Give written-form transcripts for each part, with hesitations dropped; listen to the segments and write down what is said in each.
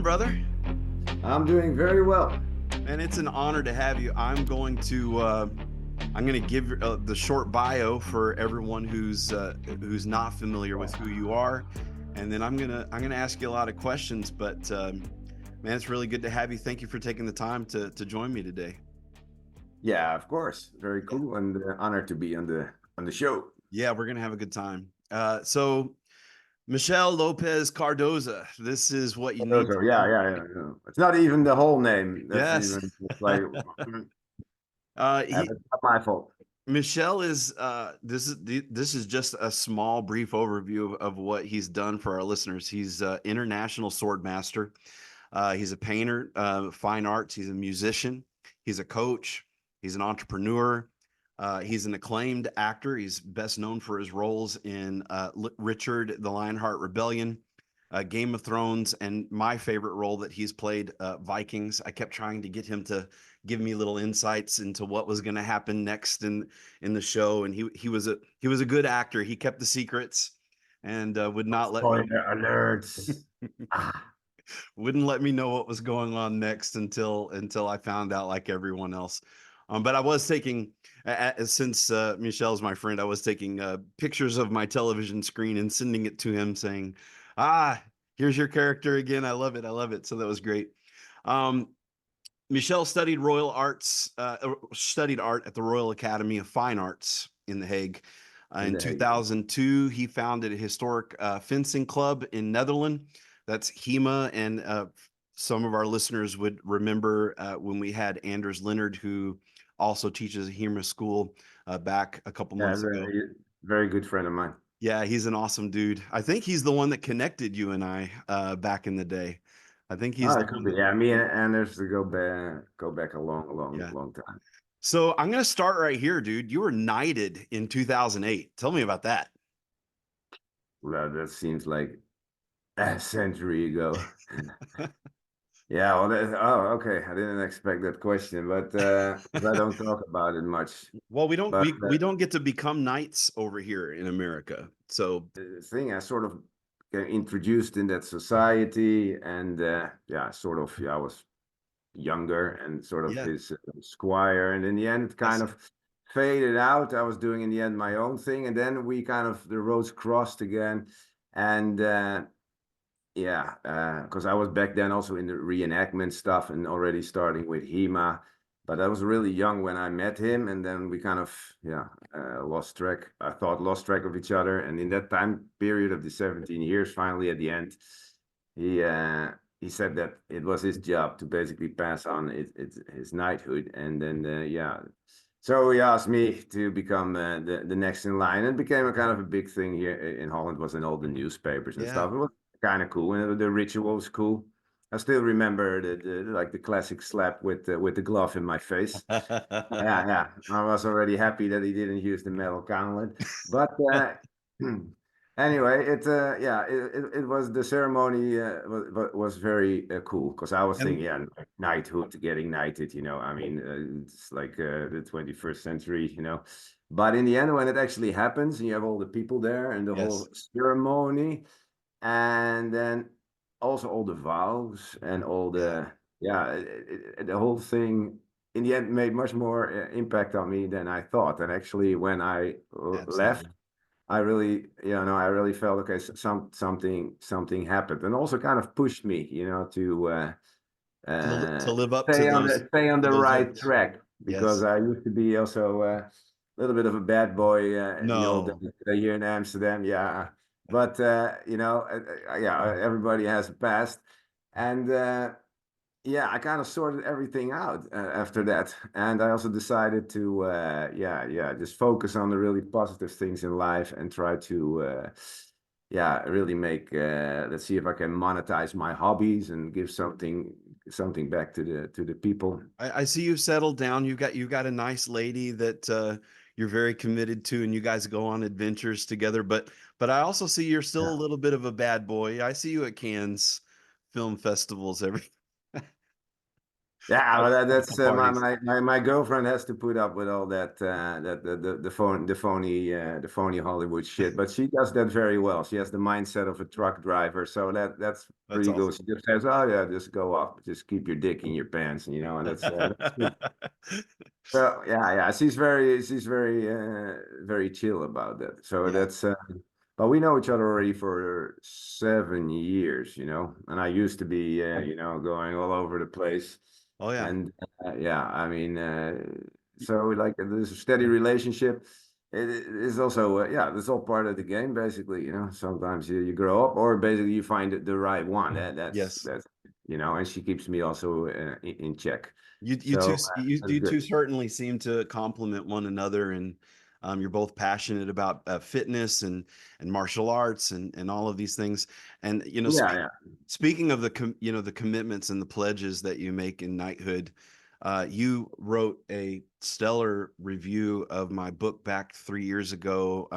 brother? I'm doing very well. And it's an honor to have you. I'm going to give the short bio for everyone who's not familiar with who you are, and then I'm gonna ask you a lot of questions. But man, it's really good to have you. Thank you for taking the time to join me today. Yeah, of course. Very Yeah, cool and honored to be on the show. yeah, we're gonna have a good time. So Mishaël Lopes Cardozo, this is what you need Also, to yeah, know. yeah, yeah, yeah. It's not even the whole name. That's Yes. even it's like He it's not my fault. Michelle is this is just a small brief overview of what he's done for our listeners. He's international sword master. He's a painter, fine arts. He's a musician. He's a coach. He's an entrepreneur. He's an acclaimed actor. He's best known for his roles in Richard the Lionheart Rebellion, Game of Thrones, and my favorite role that he's played, Vikings. I kept trying to get him to give me little insights into what was going to happen next in the show, and he was a good actor. He kept the secrets and would not let me Spoiler alert. Ah, wouldn't let me know what was going on next until I found out like everyone else. But I was taking, since Michelle's my friend, I was taking pictures of my television screen and sending it to him saying, here's your character again. I love it. I love it. So that was great. Um, Michelle studied art at the Royal Academy of Fine Arts in The Hague. in In the Hague. 2002, he founded a historic fencing club in Netherlands. That's HEMA, and some of our listeners would remember when we had Anders Leonard, who also teaches at HEMA school, back a couple Yeah, months ago. very good friend of mine. Yeah, he's an awesome dude. I think he's the one that connected you and I back in the day. I think he's Oh, the it could one be. that, Yeah, me and Anders to go back a yeah. long time. So I'm going to start right here, dude. You were knighted in 2008. Tell me about that. Well, that seems like a century ago. Yeah, well, oh, okay. I didn't expect that question, but 'cause I don't talk about it much. Well, we don't But we don't get to become knights over here in America. So the thing I sort of got introduced in that society, and yeah, sort of, yeah, I was younger and sort of yeah, his squire, and in the end, it I kind see. of faded out. I was doing in the end my own thing, and then we kind of the roads crossed again, and yeah, because I was back then also in the reenactment stuff and already starting with HEMA, but I was really young when I met him, and then we kind of, yeah, lost track. I thought lost track of each other, and in that time period of the 17 years, finally at the end, he uh, he said that it was his job to basically pass on his knighthood, and then yeah. So he asked me to become the next in line, and it became a kind of a big thing here in Holland. Was in all the newspapers and Yeah. stuff. It was kind of cool, and the ritual was cool. I still remember the like the classic slap with the glove in my face. Yeah, yeah. I was already happy that he didn't use the metal gauntlet, but anyway, yeah, it was the ceremony was very cool because I was And thinking, yeah, knighthood, getting knighted, I mean, it's like the 21st century, but in the end, when it actually happens, and you have all the people there and the yes, whole ceremony, and then also all the vows and all yeah, yeah, the whole thing in the end made much more impact on me than I thought. And actually, when I left, absolutely. I really, I really felt okay. Something happened, and also kind of pushed me, To live up to those stay on to the those right oaths. track because Yes. I used to be also a little bit of a bad boy in the old No. days here in Amsterdam. Yeah, but yeah, everybody has a past, and yeah, I kind of sorted everything out after that, and I also decided to yeah, just focus on the really positive things in life and try to yeah, really make let's see if I can monetize my hobbies and give something back to the people. I see you've settled down. You got a nice lady that you're very committed to, and you guys go on adventures together. But I also see you're still a Yeah. little bit of a bad boy. I see you at Cannes film festivals every. Yeah, at well, cocktail that's parties. my girlfriend has to put up with all that the phony Hollywood shit, but she does that very well. She has the mindset of a truck driver, so that's That's pretty good. awesome. She just says, "Oh yeah, just go off, just keep your dick in your pants," and that's good. Well, yeah, she's very very chill about that. So Yeah. but we know each other already for 7 years, and I used to be, going all over the place. Oh yeah. And yeah, I mean, so like there's a steady relationship. It is also, yeah, that's all part of the game, basically. Sometimes you grow up, or basically you find the right one. Yes. That's, and she keeps me also in check. You two So that's you two good. certainly seem to complement one another, and you're both passionate about fitness and martial arts and all of these things. And Yeah, yeah. speaking of the commitments and the pledges that you make in knighthood, you wrote a stellar review of my book back 3 years ago,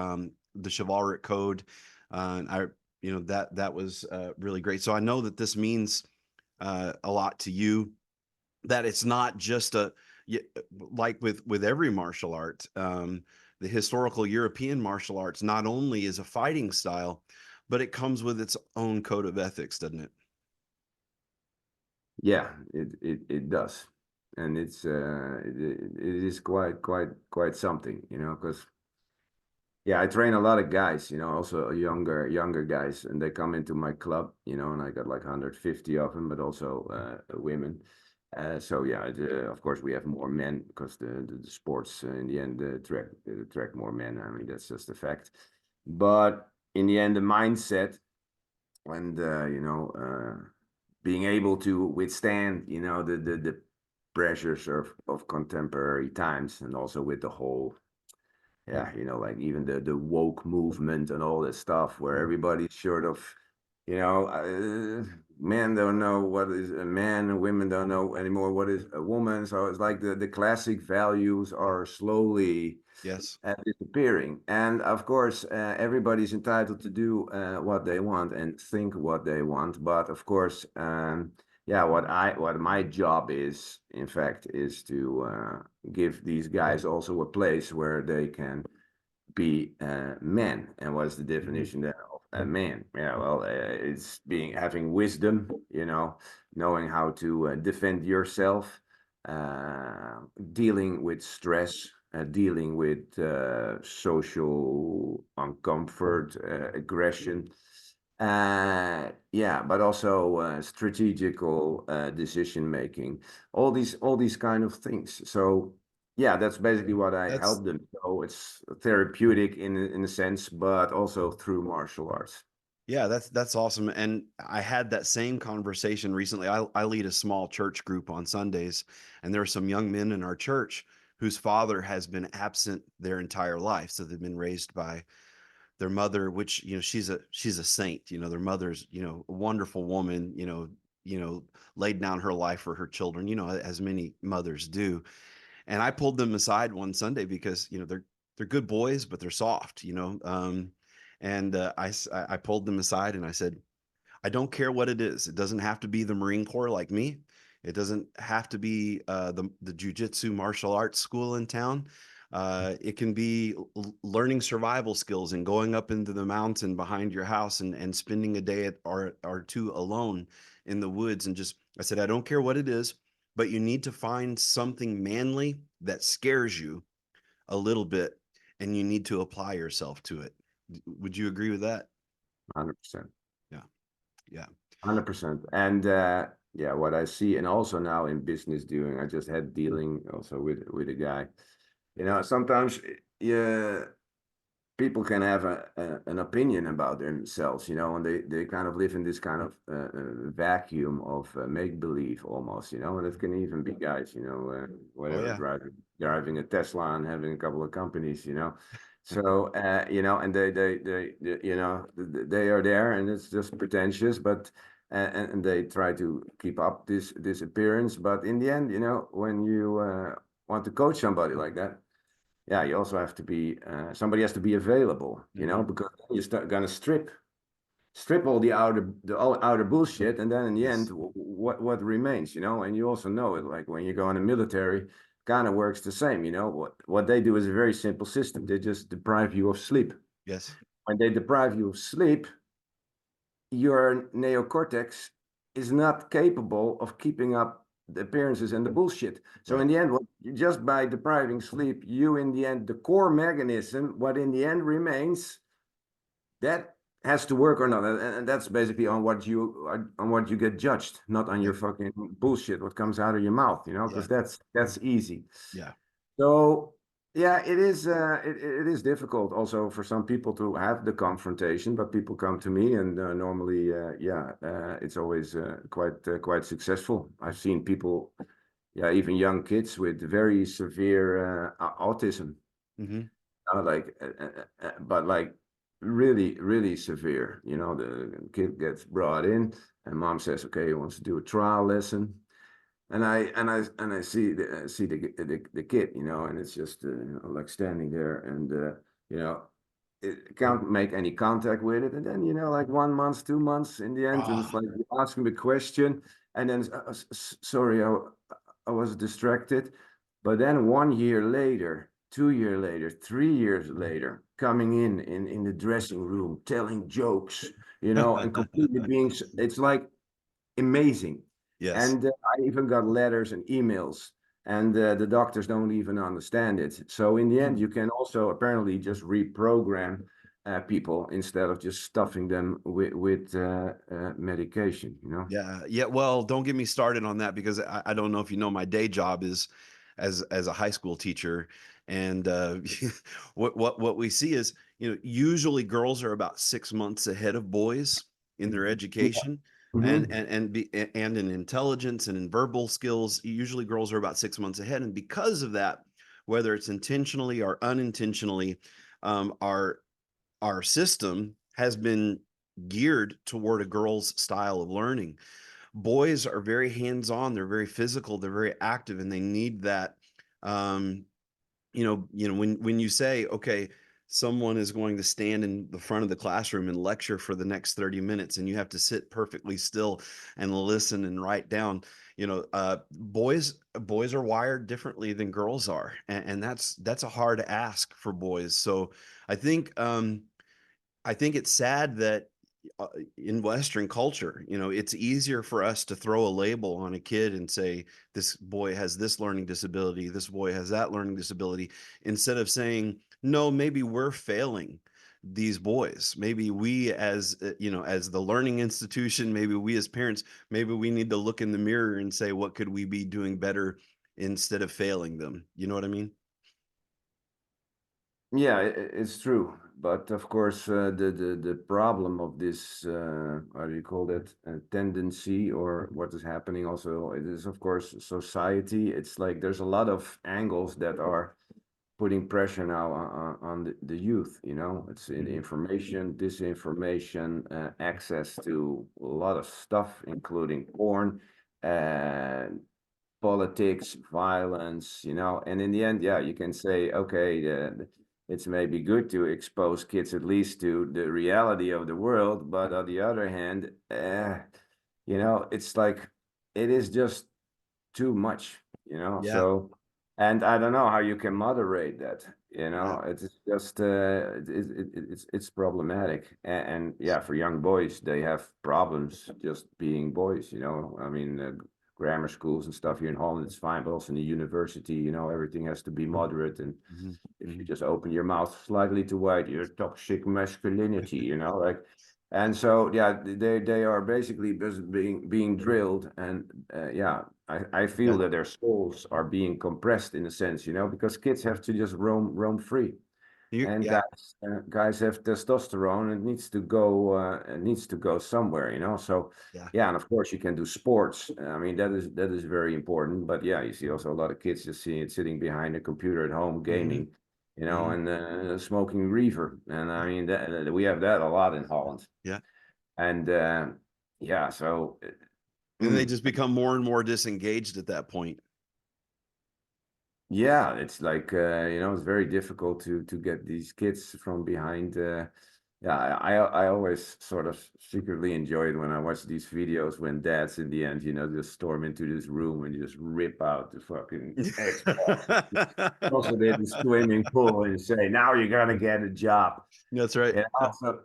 the Chivalric Code, and I that was really great. So I know that this means a lot to you, that it's not just like with every martial art. The historical European martial arts not only is a fighting style, but it comes with its own code of ethics, doesn't it? Yeah, it does, and it is quite something, because yeah, I train a lot of guys, also younger guys, and they come into my club, and I got like 150 of them, but also women. So yeah, of course we have more men because the sports in the end attract more men. I mean that's just a fact. But in the end, the mindset and being able to withstand the pressures of contemporary times, and also with the whole, yeah, like even the woke movement and all this stuff where everybody's sort of, men don't know what is a man, and women don't know anymore what is a woman. So it's like the classic values are slowly Yes. disappearing. And of course, everybody's entitled to do what they want and think what they want. But of course, yeah, what my job is, in fact, is to give these guys also a place where they can be men. And what is the definition then of a man? Yeah, well, it's having wisdom, knowing how to defend yourself, dealing with stress, dealing with social uncomfort, aggression. Yeah, but also strategical decision making, all these kind of things. So yeah, that's basically what I That's help them. So it's therapeutic in a sense, but also through martial arts. Yeah, that's awesome. And I had that same conversation recently. I lead a small church group on Sundays, and there are some young men in our church whose father has been absent their entire life. So they've been raised by their mother, which she's a saint. Their mother's a wonderful woman. Laid down her life for her children. As many mothers do. And I pulled them aside one Sunday because they're good boys, but they're soft. And I pulled them aside and I said, I don't care what it is. It doesn't have to be the Marine Corps like me. It doesn't have to be the jujitsu martial arts school in town. It can be learning survival skills and going up into the mountain behind your house and spending a day or two alone in the woods. And just, I said, I don't care what it is, but you need to find something manly that scares you a little bit, and you need to apply yourself to it. Would you agree with that? 100%. Yeah. Yeah. 100%. And yeah, what I see, and also now in business doing, I just had dealing also with a guy. Sometimes yeah, people can have an opinion about themselves, and they kind of live in this kind of vacuum of make believe almost, and it can even be guys, Oh whatever, yeah. driving a Tesla and having a couple of companies, So and they are there, and it's just pretentious, but and they try to keep up this appearance, but in the end, when you want to coach somebody like that, yeah, you also have to be somebody has to be available, Hmm. because you're gonna strip strip all the outer bullshit, and then in the end, Yes. what remains, you know? And you also know it, like when you go in the military, kind of works the same, you know. What they do is a very simple system. They just deprive you of sleep. Yes. When they deprive you of sleep, your neocortex is not capable of keeping up the appearances and the bullshit. So Right. in the end, just by depriving sleep, you in the end, the core mechanism, what in the end remains, that has to work or not, and that's basically on what you get judged, not on your Right. fucking bullshit what comes out of your mouth, you know, Yeah. because that's easy. Yeah. So yeah, it is difficult also for some people to have the confrontation, but people come to me, and normally it's always quite successful. I've seen people, yeah, even young kids with very severe autism, Hmm. but like really severe. You know, the kid gets brought in, and mom says, okay, he wants to do a trial lesson, and I see the kid, you know, and it's just you know, like standing there, and you know, it can't make any contact with it, and then you know, like 1 month, 2 months in the end, and it's Ah. like you ask him a question, and then sorry, I was distracted, but then 1 year later, 2 year later, 3 years later, coming in the dressing room, telling jokes, you know, and completely being, it's like amazing. Yes. And I even got letters and emails, and the doctors don't even understand it. So in the end, you can also apparently just reprogram people instead of just stuffing them with medication, you know? Yeah, yeah. Well, don't get me started on that because I don't know if you know my day job is as a high school teacher, and what we see is usually girls are about 6 months ahead of boys in their Yeah. education and Hmm. and and be, and in intelligence and in verbal skills. Usually, girls are about 6 months ahead, and because of that, whether it's intentionally or unintentionally, our system has been geared toward a girl's style of learning. Boys are very hands-on, they're very physical, they're very active, and they need that. um when you say, okay, someone is going to stand in the front of the classroom and lecture for the next 30 minutes, and you have to sit perfectly still and listen and write down. Boys are wired differently than girls are, and that's a hard ask for boys. So i think um I think it's sad that in Western culture, it's easier for us to throw a label on a kid and say, this boy has this learning disability, this boy has that learning disability, instead of saying, no, maybe we're failing these boys. Maybe we as, as the learning institution, maybe we as parents, maybe we need to look in the mirror and say, what could we be doing better instead of failing them? You know what I mean? Yeah, it's true. But of course, the problem of this, how do you call that, tendency, or what is happening also, it is, of course, society. It's like there's a lot of angles that are putting pressure now on the youth, you know. It's in Mhm. information, disinformation, access to a lot of stuff, including porn, uh, politics, violence, you know. And in the end, yeah, you can say, okay, it's maybe good to expose kids at least to the reality of the world, but on the other hand, you know, it's like it is just too much, you know. Yeah. So, and I don't know how you can moderate that. You Yeah. know, it's just it's problematic, and yeah, for young boys, they have problems just being boys. You know, I mean, grammar schools and stuff here in Holland, it's fine, but also in the university, you know, everything has to be moderate, and Mhm. if you Mhm. just open your mouth slightly too wide, you're toxic masculinity, you know, like, and so yeah, they are basically just being drilled, and yeah, I feel Yeah. that their souls are being compressed in a sense, you know, because kids have to just roam free, and Yeah. guys have testosterone, and it needs to go somewhere, you know. So Yeah. yeah, and of course you can do sports. I mean, that is very important. But yeah, you see also a lot of kids just sitting behind a computer at home Mhm. gaming, you know, Mhm. and smoking reefer. And I mean, we have that a lot in Holland. Yeah. And yeah, so And they mm, just become more and more disengaged at that point. yeah, it's like you know, it's very difficult to get these kids from behind. Yeah, I always sort of secretly enjoyed when I watch these videos when dads in the end, just storm into this room and just rip out the fucking Xbox. Also, in the swimming pool and say, "Now you're gonna get a job." That's right. And also,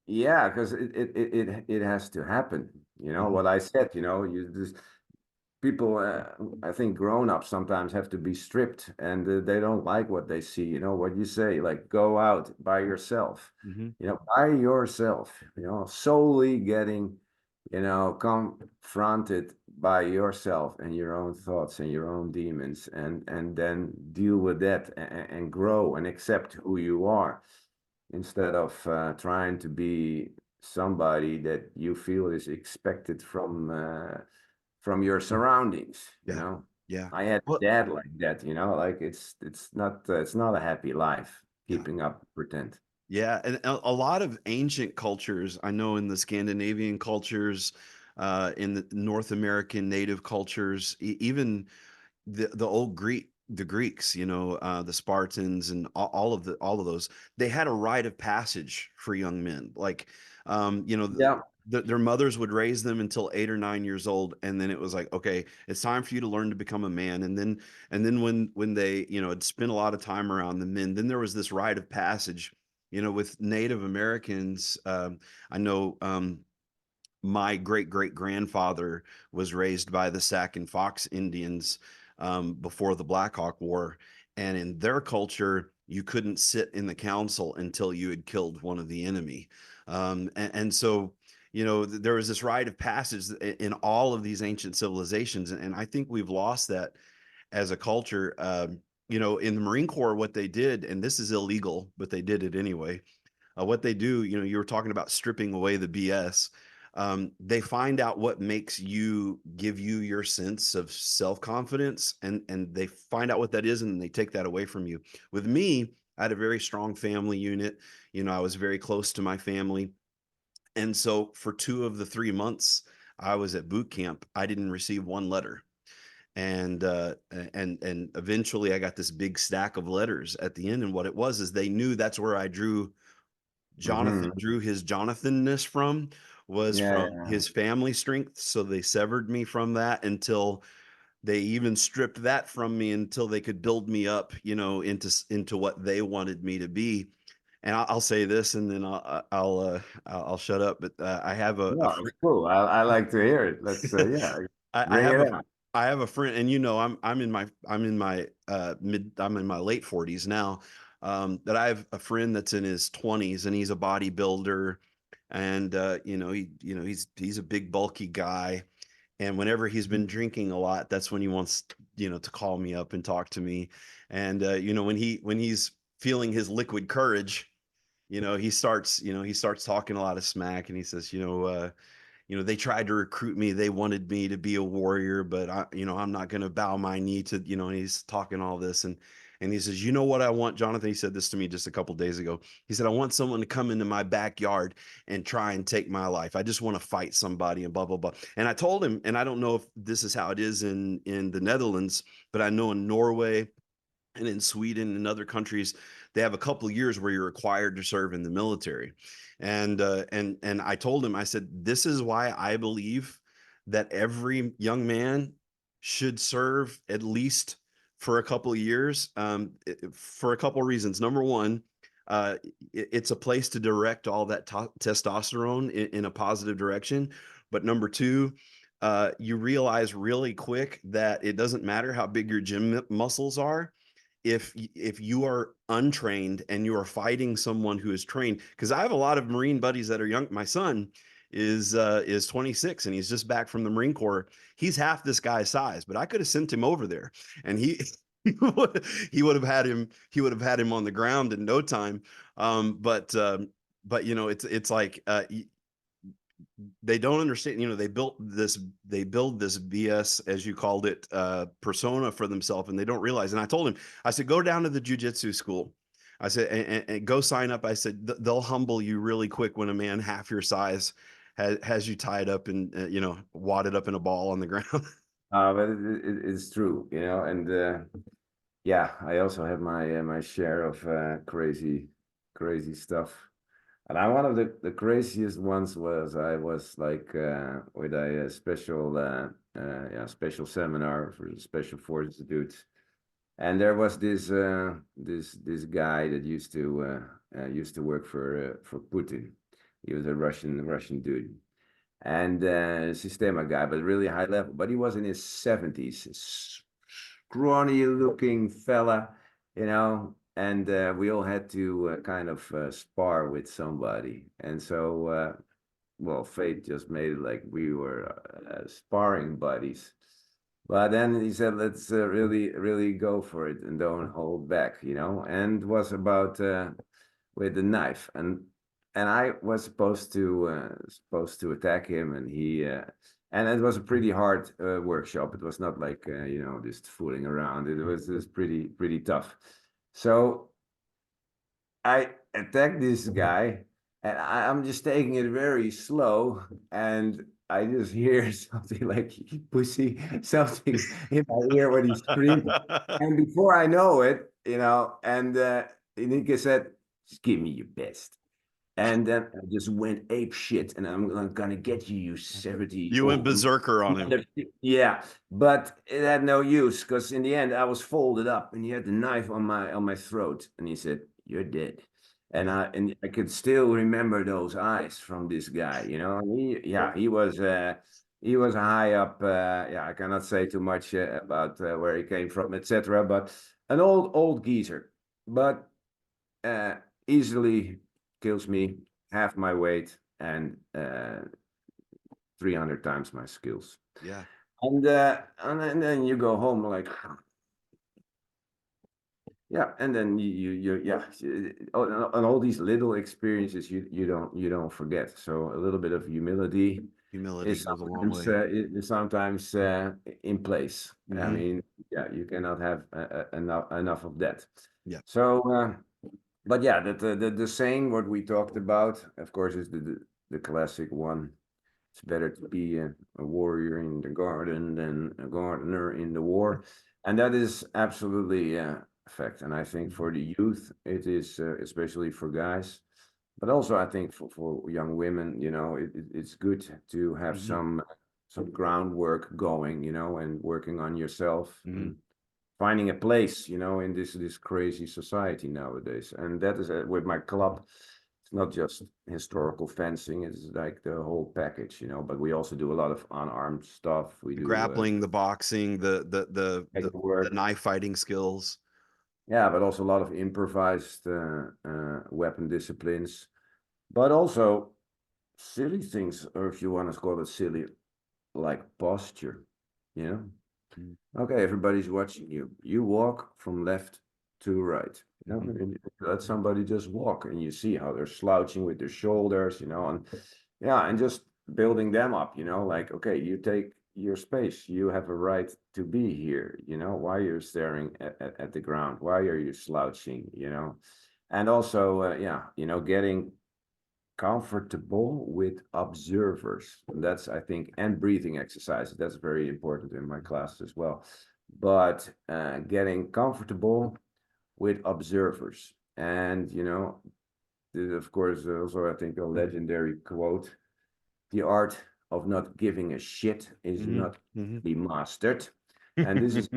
yeah, because it has to happen. You know Mhm, what I said. You just people. I think grown-ups sometimes have to be stripped, and they don't like what they see. What you say, like go out by yourself. mhm. By yourself. Solely getting, confronted by yourself and your own thoughts and your own demons, and then deal with that and grow and accept who you are instead of trying to be somebody that you feel is expected from your surroundings. Yeah. Yeah. I had a Well, dad like that. Like it's not a happy life yeah. keeping up pretend. Yeah, and a lot of ancient cultures, I know in the Scandinavian cultures, in the North American native cultures, even the old the Greeks, the Spartans and all of those, they had a rite of passage for young men. Like, Yeah. their mothers would raise them until 8 or 9 years old, and then it was like, okay, it's time for you to learn to become a man. And then when they, had spent a lot of time around the men, then there was this rite of passage. With Native Americans, I know. My great great grandfather was raised by the Sac and Fox Indians before the Black Hawk War. And in their culture, you couldn't sit in the council until you had killed one of the enemy. And so, there was this rite of passage in all of these ancient civilizations. And I think we've lost that as a culture. In the Marine Corps, what they did, and this is illegal, but they did it anyway, what they do, you were talking about stripping away the BS. They find out what makes you give you your sense of self-confidence, and they find out what that is, and they take that away from you. With me, I had a very strong family unit. I was very close to my family. And so for 2 of the 3 months I was at boot camp, I didn't receive one letter. And eventually I got this big stack of letters at the end. And what it was is they knew that's where I Jonathan Hmm. drew his Jonathanness from, was Yeah, from yeah. his family strength. So they severed me from that until they even stripped that from me until they could build me up, into what they wanted me to be. And I'll say this, and then I'll shut up. But I have a No, it's cool. I like to hear it. Let's yeah, I bring have it a out. I have a friend, and I'm in my late 40s now. That I have a friend that's in his 20s, and he's a bodybuilder, and he's a big bulky guy. And whenever he's been drinking a lot, that's when he wants to call me up and talk to me. And when he's feeling his liquid courage, he starts talking a lot of smack, and he says, they tried to recruit me. They wanted me to be a warrior, but I'm not going to bow my knee to, and he's talking all this. And he says, you know what I want, Jonathan? He said this to me just a couple days ago. He said, I want someone to come into my backyard and try and take my life. I just want to fight somebody and blah, blah, blah. And I told him, and I don't know if this is how it is in the Netherlands, but I know in Norway and in Sweden and other countries, they have a couple of years where you're required to serve in the military. And I told him, I said, this is why I believe that every young man should serve at least for a couple of years, for a couple of reasons. Number one, it's a place to direct all that testosterone in a positive direction. But number two, you realize really quick that it doesn't matter how big your gym muscles are if you are untrained and you are fighting someone who is trained. Because I have a lot of Marine buddies that are young. My son is 26 and he's just back from the Marine Corps. He's half this guy's size, but I could have sent him over there, and he would have had him on the ground in no time. But it's like, they don't understand. They build this BS, as you called it, persona for themselves, and they don't realize. And I told him, I said, go down to the jujitsu school. I said, and go sign up. I said, they'll humble you really quick when a man half your size has you tied up and wadded up in a ball on the ground. But it's true, and yeah, I also have my share of crazy stuff. And I one of the craziest ones was I was like with a special special seminar for the special forces dudes, and there was this guy that used to work for Putin. He was a Russian dude, and Sistema guy, but really high level. But he was in his 70s, scrawny looking fella, you know. And we all had to kind of spar with somebody, and so well, fate just made it like we were sparring buddies. But then he said, "Let's really go for it and don't hold back," you know. And it was about with the knife, and I was supposed to attack him, and he and it was a pretty hard workshop. It was not like you know, just fooling around. It was just pretty tough. So I attacked this guy, and I'm just taking it very slow, and I just hear something like "pussy," something in my ear when he screamed, and before I know it, you know, and Nika said, "Just give me your best." And then I just went ape shit, and I'm gonna get you, you 70 You went old. berserker on him. Yeah, but it had no use because in the end I was folded up, and he had the knife on my throat, and he said, "You're dead." And I could still remember those eyes from this guy, you know. And he was high up. Yeah, I cannot say too much about where he came from, etc. But an old geezer, but uh, easily kills me half my weight and 300 times my skills. Yeah. And then you go home like, yeah, and then yeah, and all these little experiences you don't forget. So a little bit of humility Humility goes a long way. is sometimes in place. I mean, yeah, you cannot have enough of that. Yeah. So, but yeah, the saying what we talked about, of course, is the classic one. It's better to be a warrior in the garden than a gardener in the war, and that is absolutely a fact. And I think for the youth, it is especially for guys, but also I think for young women, you know, it's good to have some groundwork going, you know, and working on yourself and finding a place, you know, in this crazy society nowadays. And that is with my club. It's not just historical fencing; it's like the whole package, you know. But we also do a lot of unarmed stuff. We The do grappling, the boxing, the work, knife fighting skills. yeah, but also a lot of improvised weapon disciplines. But also silly things, or if you want to call it silly, like posture, you know. Okay, everybody's watching you. You walk from left to right. You know, and let somebody just walk, and you see how they're slouching with their shoulders, you know, and yeah, and just building them up, you know, like, okay, you take your space. You have a right to be here, you know. Why are you staring at the ground? Why are you slouching, you know? And also, yeah, you know, getting comfortable with observers. And that's, I think, and breathing exercises. That's very important in my classes as well. But getting comfortable with observers. And, you know, of course, also, I think a legendary quote, the art of not giving a shit is not be mastered. And this is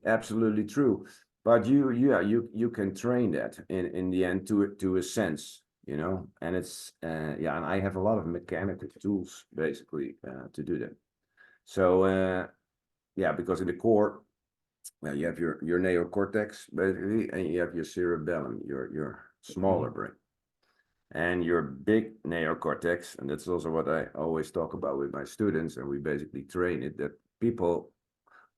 absolutely true. But you can train that in the end to a sense, you know. And it's yeah, and I have a lot of mechanical tools basically to do that. So yeah, because in the core, you have your neocortex basically, and you have your cerebellum, your smaller brain, and your big neocortex. And that's also what I always talk about with my students, and we basically train it, that people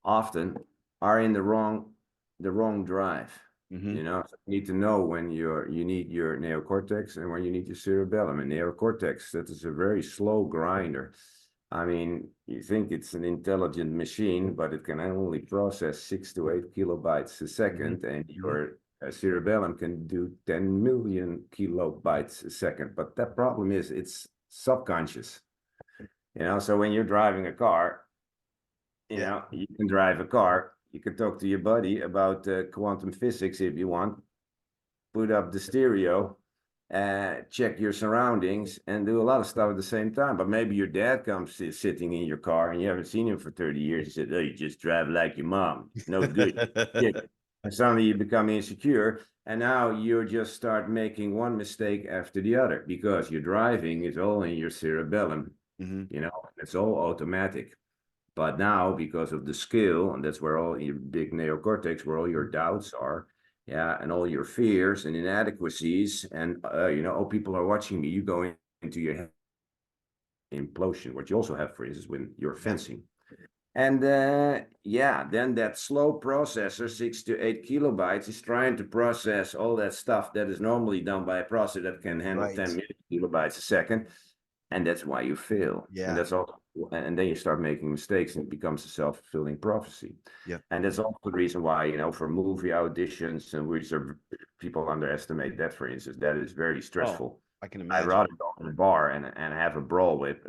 often are in the wrong drive. You know, so you need to know when you need your neocortex and when you need your cerebellum. And neocortex, that is a very slow grinder. I mean, you think it's an intelligent machine, but it can only process 6 to 8 kilobytes a second, and your cerebellum can do 10 million kilobytes a second. But that problem is it's subconscious. You know, so when you're driving a car, you know, you can drive a car, you can talk to your buddy about quantum physics if you want, put up the stereo, check your surroundings, and do a lot of stuff at the same time. But maybe your dad comes sitting in your car and you haven't seen him for 30 years. He said, "Oh, you just drive like your mom. No good." Yeah. And suddenly you become insecure. And now you just start making one mistake after the other because your driving is all in your cerebellum, Hmm. it's all automatic. But now, because of the skill, and that's where all your big neocortex, where all your doubts are, yeah, and all your fears and inadequacies, and oh, people are watching me. You go into your implosion, what you also have, for instance, when you're Yeah. fencing. And yeah, then that slow processor, 6 to 8 kilobytes, is trying to process all that stuff that is normally done by a processor that can handle Right. 10 kilobytes a second. And that's why you fail. And Yeah. that's all. And then you start making mistakes and it becomes a self-fulfilling prophecy. Yeah. And that's also the reason why, for movie auditions, and which are people underestimate that, for instance, that is very Oh, stressful. I can I'd imagine. rather go in a bar and have a brawl with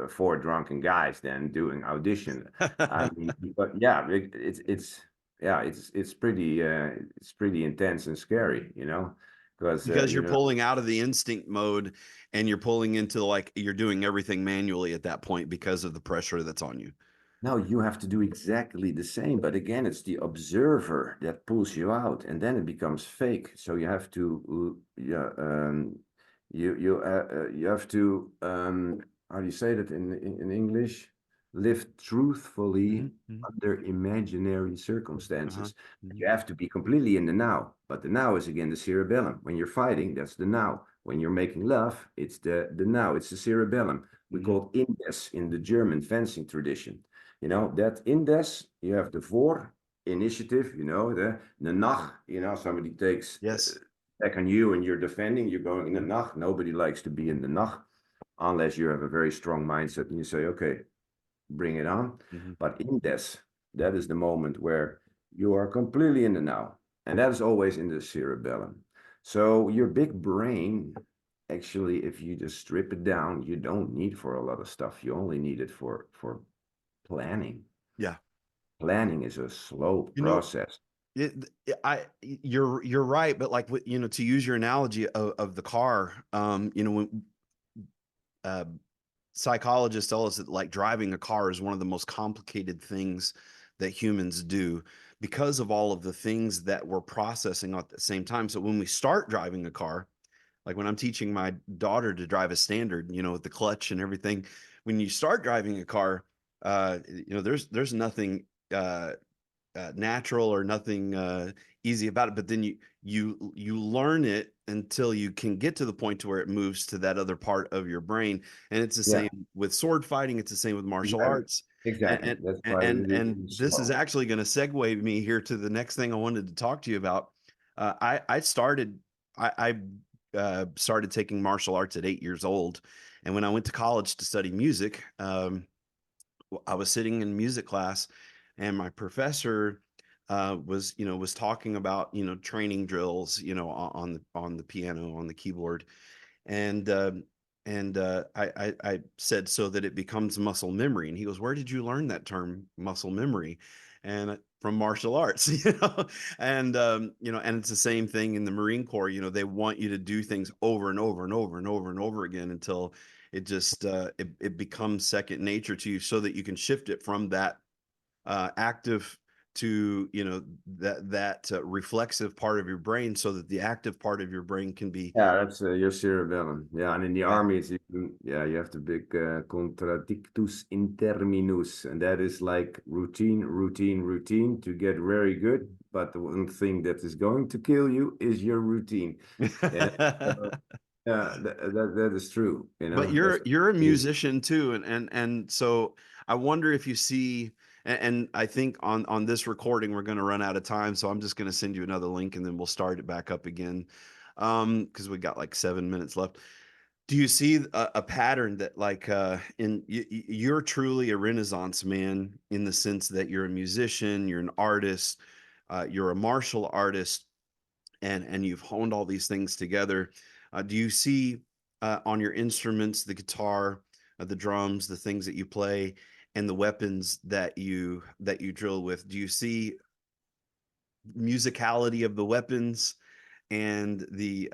four drunken guys than doing audition. I mean, but yeah, it's pretty intense and scary, because Because you're pulling out of the instinct mode and you're pulling into like you're doing everything manually at that point because of the pressure that's on you. no, you have to do exactly the same. But again, it's the observer that pulls you out, and then it becomes fake. So you have to, yeah, you have to, how do you say that in English? Live truthfully Hmm. under imaginary Uh-huh. circumstances. Hmm. You have to be completely in the now. But the now is again the cerebellum. When you're fighting, that's the now. When you're making love, it's the now. It's the cerebellum. We Hmm. call it indes in the German fencing tradition. That indes, you have the for initiative, the nach, somebody takes Yes. back on you and you're defending, you're going in the nach. Nobody likes to be in the nach unless you have a very strong mindset and you say, okay, bring it on. Hmm. But indes, that is the moment where you are completely in the now. And that is always in the cerebellum. So your big brain, actually, if you just strip it down, you don't need for a lot of stuff. You only need it for planning. Yeah. Planning is a slow You know, process. you're right, but like to use your analogy of the car, when uh, psychologists tell us that like driving a car is one of the most complicated things that humans do because of all of the things that we're processing at the same time. So when we start driving a car, like when I'm teaching my daughter to drive a standard, with the clutch and everything, when you start driving a car, there's nothing natural or nothing easy about it. But then you learn it until you can get to the point to where it moves to that other part of your brain. And it's the Yeah, same with sword fighting. It's the same with martial exactly. arts. Exactly. And That's and why and, it is and really this is slow. actually going to segue me here to the next thing I wanted to talk to you about. I started I started taking martial arts at 8 years old, and when I went to college to study music, I was sitting in music class, and my professor was talking about training drills on the piano on the keyboard, and I said so that it becomes muscle memory, and he goes, "Where did you learn that term, muscle memory?" And from martial arts, and it's the same thing in the Marine Corps. They want you to do things over and over and over and over and over again until it becomes second nature to you, so that you can shift it from that active to that reflexive part of your brain, so that the active part of your brain can be. Yeah, that's your cerebellum. Yeah, and in the Yeah. army, you have the big contradictus in terminus, and that is like routine, routine, routine to get very good. But the one thing that is going to kill you is your routine. Yeah, so, yeah, that is true. But That's you're a musician too, and so I wonder if you see, and I think on this recording we're going to run out of time, so I'm just going to send you another link and then we'll start it back up again, because we got like 7 minutes left. Do you see a pattern that like you're truly a Renaissance man in the sense that you're a musician, you're an artist, you're a martial artist, and you've honed all these things together. Do you see on your instruments, the guitar, the drums, the things that you play, and the weapons that you drill with? Do you see musicality of the weapons and the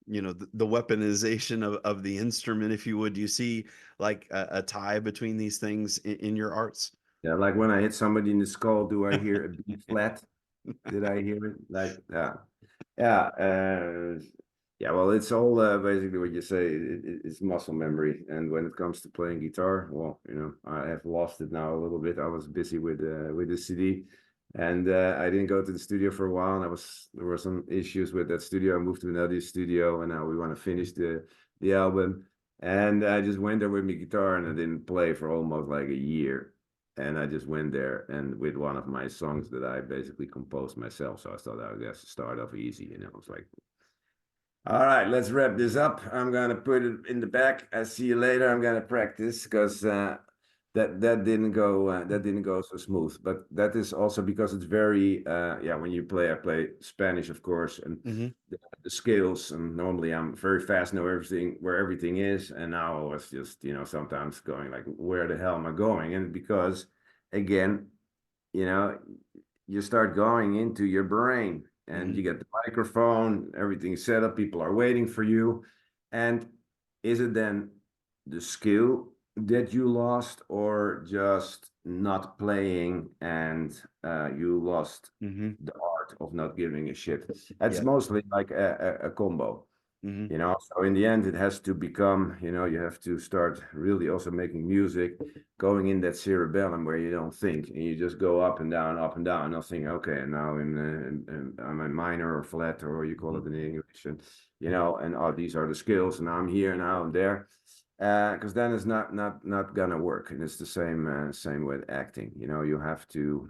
you know, the weaponization of the instrument, if you would. Do you see like a tie between these things in your arts? Yeah, like when I hit somebody in the skull, do I hear a B flat? Did I hear it? Like, yeah, yeah. Well, it's all basically what you say. It's muscle memory, and when it comes to playing guitar, well, you know, I have lost it now a little bit. I was busy with the CD, and I didn't go to the studio for a while. And there were some issues with that studio. I moved to another studio, and now we want to finish the album. And I just went there with my guitar, and I didn't play for almost like a year. And I just went there and with one of my songs that I basically composed myself. So I thought I would just start off easy, you know. It's like, all right, let's wrap this up. I'm gonna put it in the back. I see you later. I'm gonna practice because that didn't go so smooth. But that is also because it's very yeah. When you play, I play Spanish, of course, and Hmm. the scales. And normally I'm very fast, know everything where everything is. And now I was just sometimes going like, where the hell am I going? And because again, you know, you start going into your brain and Hmm. you get the microphone, everything's set up, people are waiting for you. And is it then the skill that you lost or just not playing and you lost Hmm. the art of not giving a shit? It's Yeah. mostly like a combo. Hmm. So in the end, it has to become, you have to start really also making music, going in that cerebellum where you don't think and you just go up and down, nothing. Okay, and now I'm a minor or flat or you call Hmm. it in English, and and oh, these are the skills, and I'm here, now I'm there, because then it's not gonna work. And it's the same with acting. You have to.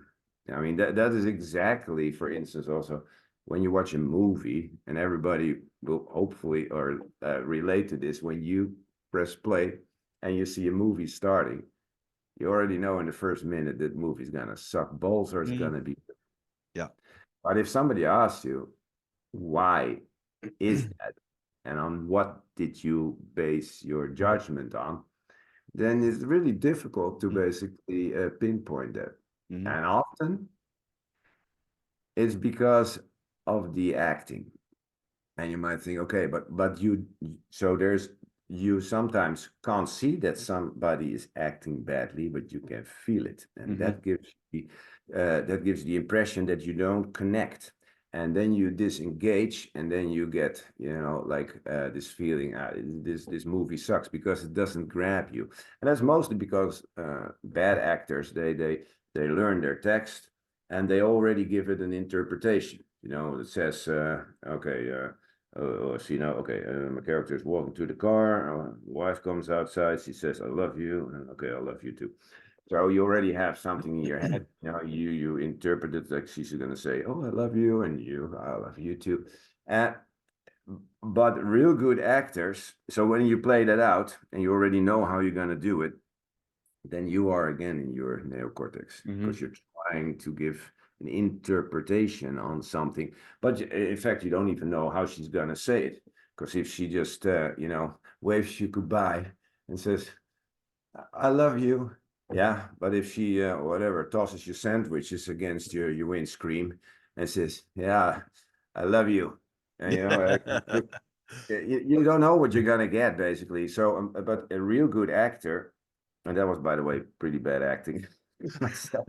I mean, that is exactly, for instance, also when you watch a movie, and everybody will hopefully or relate to this, when you press play and you see a movie starting, you already know in the first minute that movie's gonna suck balls or it's Hmm. gonna be. Yeah. But if somebody asks you, why is that? And on what did you base your judgment on? Then it's really difficult to basically pinpoint that. Hmm. And often it's because of the acting. And you might think, okay, but so there's you sometimes can't see that somebody is acting badly, but you can feel it, and Hmm. that gives the impression that you don't connect, and then you disengage, and then you get like this feeling, this movie sucks because it doesn't grab you, and that's mostly because bad actors they learn their text and they already give it an interpretation. That says, okay. Okay, my character is walking to the car. Wife comes outside. She says, "I love you." And okay, I love you too. So you already have something in your head. You interpret it like she's gonna say, "Oh, I love you," and I love you too. Uh, but real good actors. So when you play that out and you already know how you're gonna do it, then you are again in your neocortex Hmm. because you're trying to give an interpretation on something. But in fact, you don't even know how she's gonna say it, because if she just waves you goodbye and says, "I love you," yeah. But if she whatever tosses your sandwiches against your windscreen and says, "Yeah, I love you," and you don't know what you're gonna get basically. So, but a real good actor, and that was, by the way, pretty bad acting myself,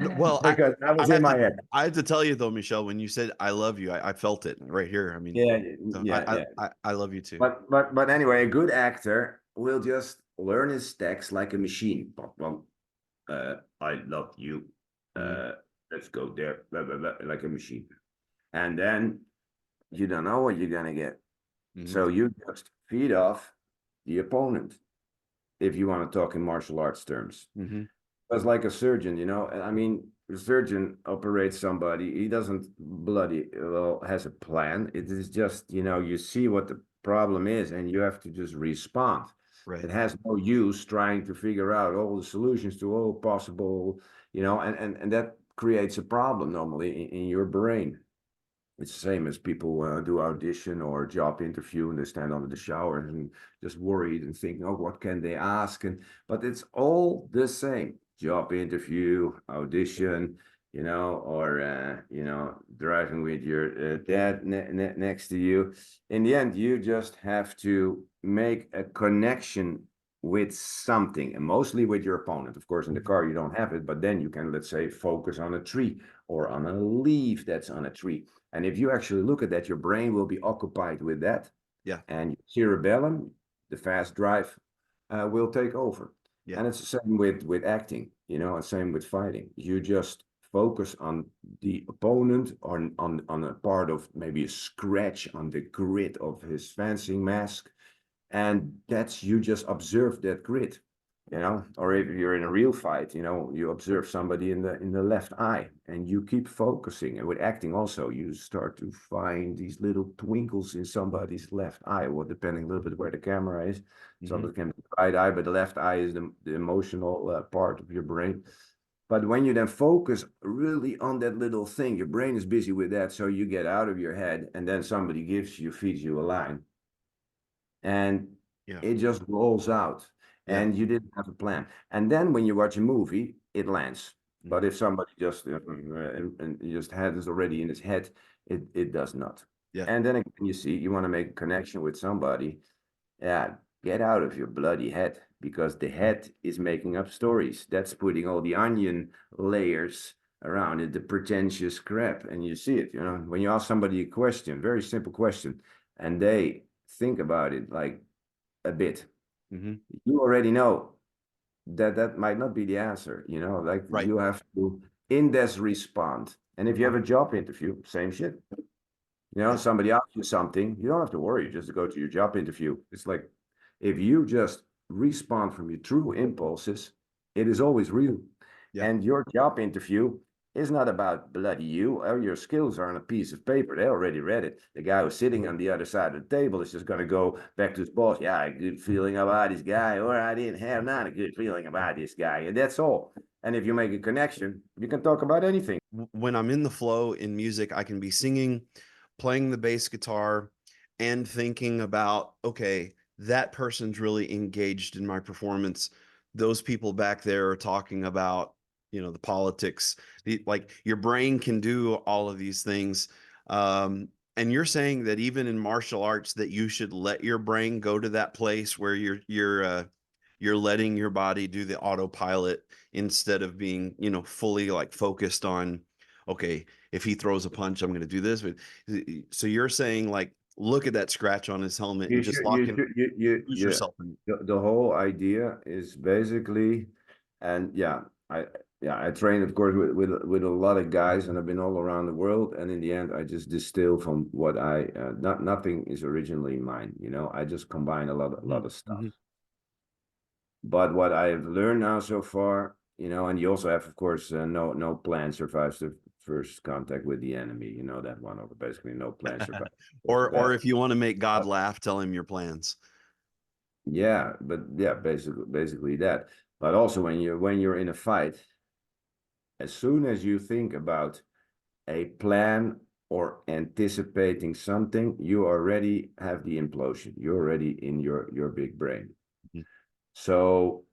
No, well, because I I was in have my to head. I have to tell you though, Michelle, when you said I love you, I felt it right here. I mean, Yeah, so yeah, yeah. I love you too. But anyway, a good actor will just learn his text like a machine. I love you. Hmm. Uh, let's go there, blah, blah, blah, like a machine. And then you don't know what you're gonna get. Hmm. So you just feed off the opponent, if you want to talk in martial arts terms. Hmm. It's like a surgeon, I mean, a surgeon operates somebody. He doesn't bloody well has a plan. It is just, you see what the problem is, and you have to just respond. Right. It has no use trying to figure out all the solutions to all possible, and that creates a problem normally in your brain. It's the same as people do audition or job interview, and they stand under the shower and just worried and thinking, oh, what can they ask? But it's all the same. Job interview, audition. or driving with your dad next to you. In the end, you just have to make a connection with something, and mostly with your opponent. Of course, in the car you don't have it, but then you can, let's say, focus on a tree or on a leaf that's on a tree. And if you actually look at that, your brain will be occupied with that, Yeah. and your cerebellum, the fast drive, will take over. Yeah. And it's the same with acting, and same with fighting. You just focus on the opponent, on a part of maybe a scratch on the grid of his fencing mask, and that's, you just observe that grid. Or if you're in a real fight, you observe somebody in the left eye, and you keep focusing. And with acting also, you start to find these little twinkles in somebody's left eye, well, depending a little bit where the camera is. Some of it can be the right eye, but the left eye is the emotional part of your brain. But when you then focus really on that little thing, your brain is busy with that, so you get out of your head, and then somebody feeds you a line, and Yeah. it just rolls out, Yeah. and you didn't have a plan. And then when you watch a movie, it lands. But if somebody just and just had this already in his head, it does not. Yeah. And then again, you want to make a connection with somebody. Yeah, get out of your bloody head, because the head is making up stories. That's putting all the onion layers around it, the pretentious crap. And you see it, when you ask somebody a question, very simple question, and they think about it like a bit, Hmm. you already know that might not be the answer, like Right. you have to in this respond. And if you have Uh-huh. a job interview, same shit. Yeah. Somebody asks you something, you don't have to worry, just to go to your job interview. It's like, if you just respond from your true impulses, it is always real. Yeah. And your job interview is not about bloody you. Or your skills are on a piece of paper. They already read it. The guy who's sitting on the other side of the table is just going to go back to his boss. Yeah, I had a good feeling about this guy, or I didn't have not a good feeling about this guy. And that's all. And if you make a connection, you can talk about anything. When I'm in the flow in music, I can be singing, playing the bass guitar, and thinking about, okay, that person's really engaged in my performance. Those people back there are talking about, the politics. Like your brain can do all of these things. And you're saying that even in martial arts, that you should let your brain go to that place where you're letting your body do the autopilot instead of being, fully like focused on, okay, if he throws a punch, I'm going to do this. So you're saying, like, look at that scratch on his helmet and You just should, lock you in, should, lose yourself in it. the whole idea is basically, and I train, of course, with a lot of guys, and I've been all around the world. And in the end, I just distill from what nothing is originally mine. I just combine a lot of stuff. Mm-hmm. But what I've learned now so far, and you also have, of course, no plan survives the first contact with the enemy. You know that one, or basically no plan survives the Or battle. if you want to make God laugh, tell him your plans. Yeah, but yeah, basically that. But also when you're in a fight, as soon as you think about a plan or anticipating something, you already have the implosion. You're already in your big brain. Mhm. So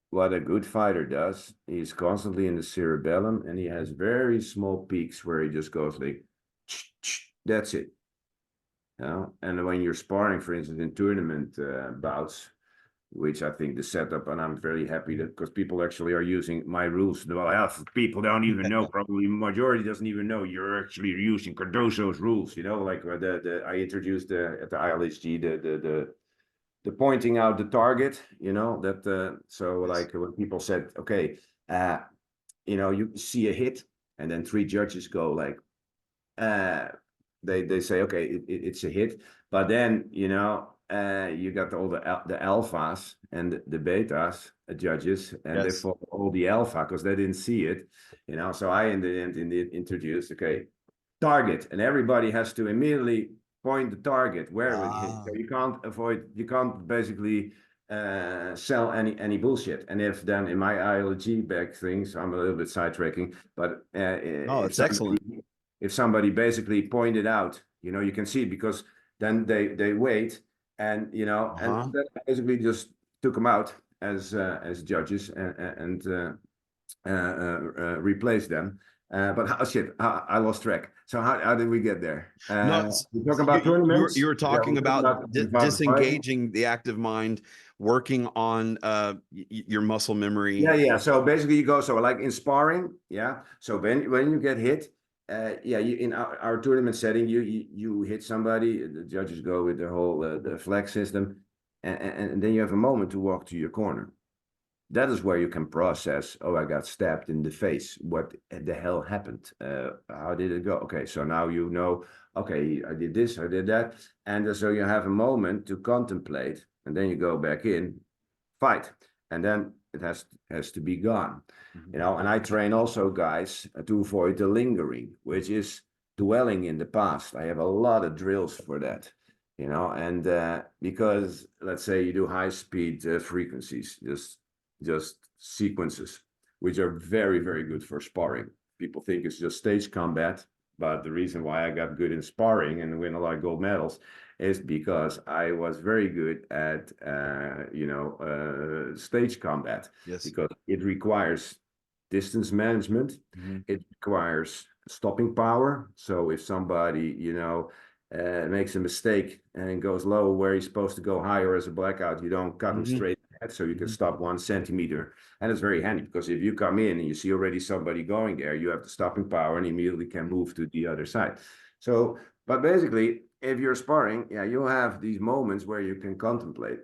what a good fighter does, he's constantly in the cerebellum, and he has very small peaks where he just goes like, that's it. And when you're sparring, for instance, in tournament bouts, which I think the setup, and I'm very happy that, because people actually are using my rules. Well, half people don't even know, probably majority doesn't even know you're actually using Cardozo's rules. Like I introduced at the ILHG the pointing out the target. That so Yes. like when people said, okay, you see a hit, and then three judges go like, uh, they say, okay, it's a hit, but then you got all the alphas and the betas judges, and they Yes. follow all the alpha because they didn't see it. So I in the end introduced, okay, target, and everybody has to immediately point the target where it hit. So Ah, you can't basically sell any bullshit. And if then in my ILG back things, I'm a little bit sidetracking, but no, if it's somebody excellent. if somebody basically pointed out, you can see it, because then they wait, and and Uh-huh. that basically just took them out as judges, and replace them. But shit, I lost track. So how did we get there? No, We talking about you tournaments? were Yeah, talking we're talking about about the fighting. disengaging the active mind, working on your muscle Yeah, memory. yeah. So basically, you go so like in sparring. Yeah. So when you get hit, yeah, you in our tournament setting, you hit somebody. The judges go with the whole the flag system, and then you have a moment to walk to your corner. That is where you can process, oh, I got stabbed in the face. What the hell happened? How did it go? Okay, so now you know, okay, I did this, I did that. And so you have a moment to contemplate, and then you go back in, fight. And then it has to be gone. Mhm. You know, and I train also guys to avoid the lingering, which is dwelling in the past. I have a lot of drills for that, you know, and because let's say you do high speed frequencies, just sequences, which are very, very good for sparring. People think it's just stage combat, but the reason why I got good in sparring and win a lot of gold medals is because I was very good at, stage combat, Yes. because it requires distance management. Mhm. It requires stopping power. So if somebody, makes a mistake and goes low where he's supposed to go higher as a blackout, you don't cut him Mhm. straight ahead, so you can Mhm. stop 1 centimeter. And it's very handy because if you come in and you see already somebody going there, you have the stopping power and immediately can move to the other side. So, but basically, if you're sparring, yeah, you'll have these moments where you can contemplate,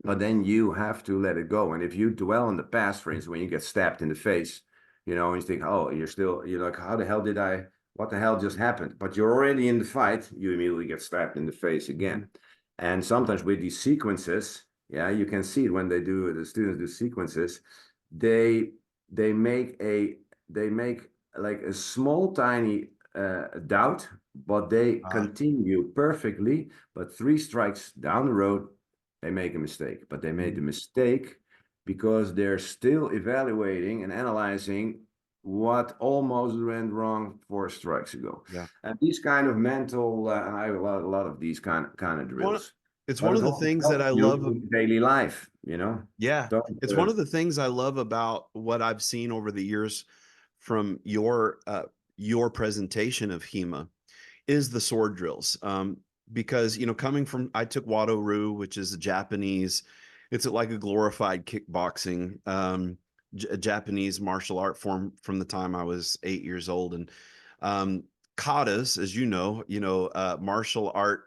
but then you have to let it go. And if you dwell on the past, for instance, when you get stabbed in the face, and you think, oh, you're like, how the hell what the hell just happened? But you're already in the fight, you immediately get stabbed in the face again. And sometimes with these sequences, yeah, you can see it when the students do sequences, they they make a they make like a small tiny doubt, but they Ah, continue perfectly. But three strikes down the road, they make a mistake. But they made the mhm. mistake because they're still evaluating and analyzing what almost went wrong 4 strikes ago. Yeah. And these kind of mental, and I have a lot of these kind of One, drills. it's But one it of the also things that helps I you love. in daily life, Yeah, Don't, it's one of the things I love about what I've seen over the years from your presentation of HEMA is the sword drills. Because coming from I took Wado Ryu, which is a Japanese, it's like a glorified kickboxing, a Japanese martial art form from the time I was 8 years old, and katas, as martial art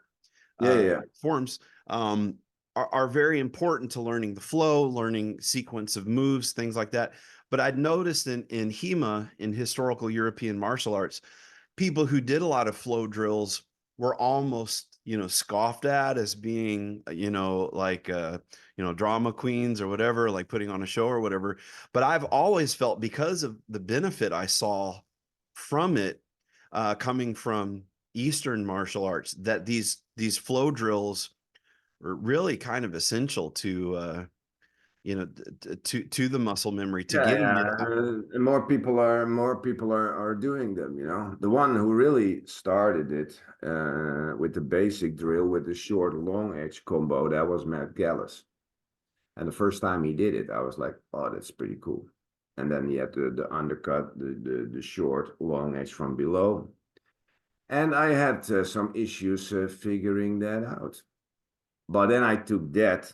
yeah, yeah. forms are very important to learning the flow, learning sequence of moves, things like that. But I'd noticed in HEMA, in historical European martial arts, people who did a lot of flow drills were almost scoffed at as being like drama queens or whatever, like putting on a show or whatever. But I've always felt, because of the benefit I saw from it, coming from Eastern martial arts, that these flow drills are really kind of essential to to the muscle memory, to Yeah, getting yeah. it out. And more people are doing them, The one who really started it with the basic drill with the short long edge combo, that was Matt Gallis. And the first time he did it, I was like, oh, that's pretty cool. And then he had the undercut, the short long edge from below. And I had some issues figuring that out. But then I took that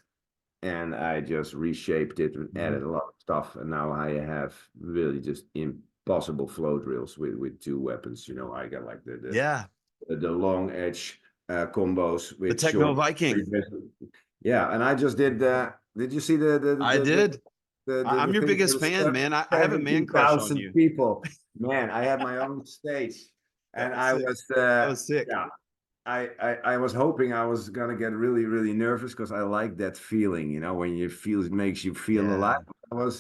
and I just reshaped it and Mhm. added a lot of stuff. And now I have really just impossible flow drills with two weapons. I got like Yeah, the long edge combos the with Techno short. Viking. Yeah, and I just did. Did you see I did. I'm the your thing? There biggest was fan, man. I have a man crush on 17,000 you. people. Man, I had my own stage, That and was I sick. was That was sick. yeah. I was hoping I was gonna get really, really nervous because I like that feeling, when you feel it makes you feel alive. Yeah.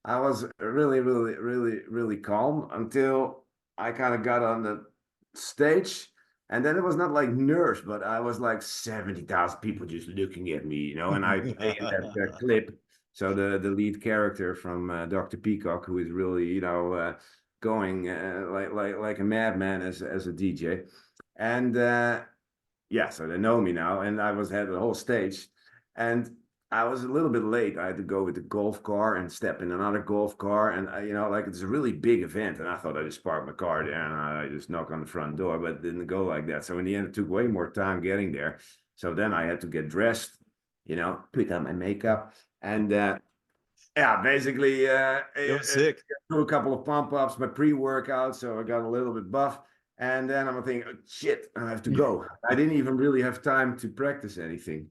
I was really, really, really, really calm until I kind of got on the stage. And then it was not like nerves, but I was like 70,000 people just looking at me, and I play in that clip. So the lead character from Dr. Peacock, who is really, going like a madman as a DJ. And yeah, so they know me now, and I was had the whole stage, and I was a little bit late. I had to go with the golf car and step in another golf car. And, like it's a really big event. And I thought I just parked my car there and I just knock on the front door, but it didn't go like that. So in the end, it took way more time getting there. So then I had to get dressed, put on my makeup. And yeah, basically, It was sick. do a couple of pump ups, my pre workout. So I got a little bit buff. And then I'm thinking, oh, shit, I have to go. I didn't even really have time to practice anything,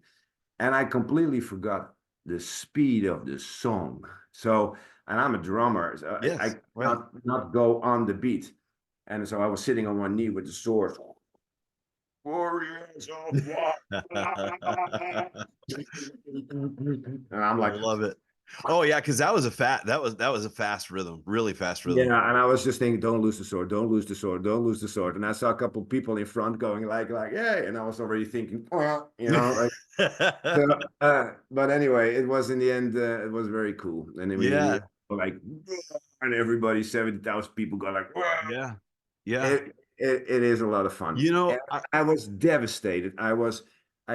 and I completely forgot the speed of the song. So, and I'm a drummer, so I Yes, right. not go on the beat. And so I was sitting on one knee with the sword. Warriors of War. And I'm like, Love it. Oh yeah, because that was a fast rhythm, really fast rhythm. yeah, and I was just thinking, don't lose the sword, don't lose the sword, don't lose the sword. And I saw a couple of people in front going like, yeah, and I was already thinking, like. So, but anyway, it was in the end, it was very cool. And then we Yeah, like, and everybody, 70,000 people go like, yeah, yeah. it is a lot of fun. You And know, I was devastated. I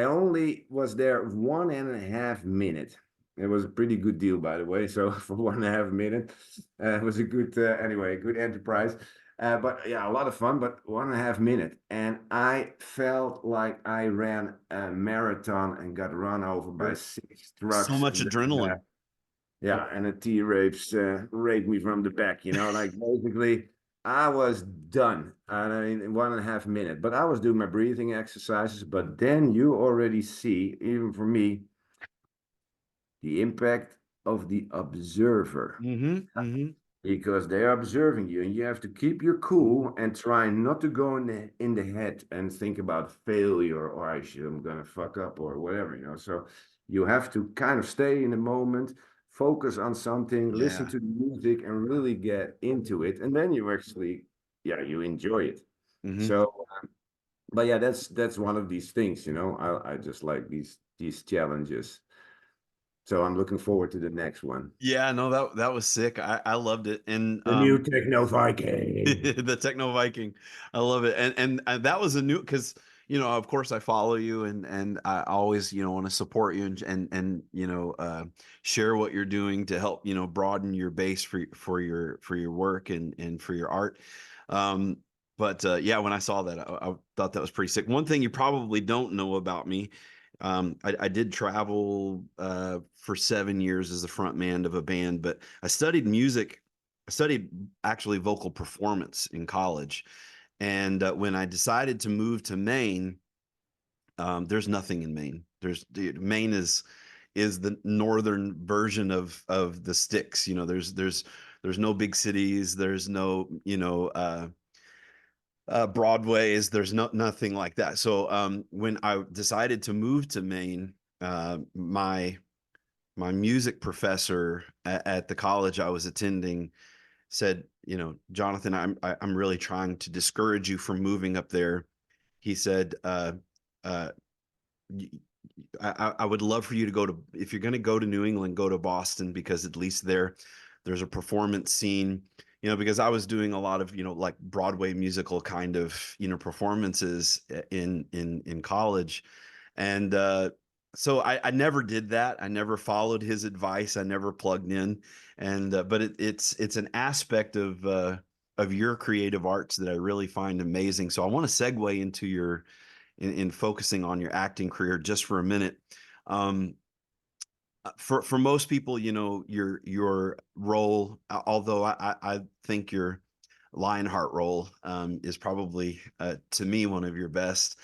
only was there 1.5 minutes. It was a pretty good deal, by the way. So for 1.5 minutes, it was a good, anyway, good enterprise. But yeah, a lot of fun, but 1.5 minutes. And I felt like I ran a marathon and got run over by sure. six So trucks. much adrenaline. Yeah, and a T-Rapes raped me from the back, like basically I was done. And I mean, in 1.5 minutes. But I was doing my breathing exercises. But then you already see, even for me, the impact of the observer. Mm-hmm. Mm-hmm. Because they're observing you and you have to keep your cool and try not to go in the head and think about failure or I'm gonna fuck up or whatever, so you have to kind of stay in the moment, focus on something, listen Yeah. to the music and really get into it, and then you actually, yeah, you enjoy it. Mm-hmm. So but yeah, that's one of these things, I just like these challenges, so I'm looking forward to the next one. Yeah, no, that was sick. I loved it. And The new Techno Viking. the Techno Viking. I love it. And that was a new because of course I follow you and I always, want to support you and share what you're doing to help, broaden your base for your work and for your art. Um but yeah, when I saw that, I thought that was pretty sick. One thing you probably don't know about me, I did travel for 7 years as the front man of a band, but I studied music. I studied actually vocal performance in college. And when I decided to move to Maine, there's nothing in Maine. Maine is the northern version of the sticks. There's no big cities. There's no Broadways. There's nothing like that. So when I decided to move to Maine, my music professor at the college I was attending said, Jonathan, I'm really trying to discourage you from moving up there. He said, uh, I would love for you to go to, if you're going to go to New England, go to Boston because at least there's a performance scene, because I was doing a lot of, like Broadway musical kind of, performances in college. And, so I never did that. I never followed his advice. I never plugged in. And, but it's an aspect of your creative arts that I really find amazing. So I want to segue into in focusing on your acting career just for a minute. Um, for most people, your role, although I think your Lionheart role is probably to me one of your best.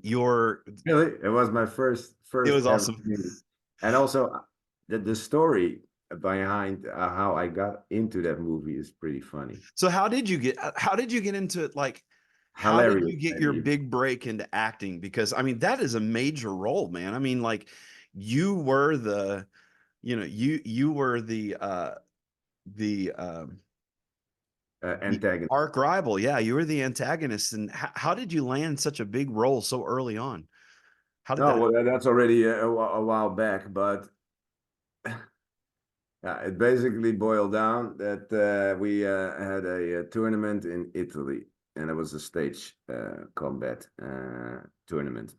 Your Really? It was my It first was ever awesome. movie. And also the story behind how I got into that movie is pretty funny. So how did you get into it? Like, how did Hilarious, you get your maybe. big break into acting? Because I mean, that is a major role, man. I mean, like, you were the, you were the the Antagonist. arc rival. Yeah, you were the antagonist. And how did you land such a big role so early on? How did No, that? well, that's already a while back, but yeah, it basically boiled down that we had a tournament in Italy, and it was a stage combat tournament.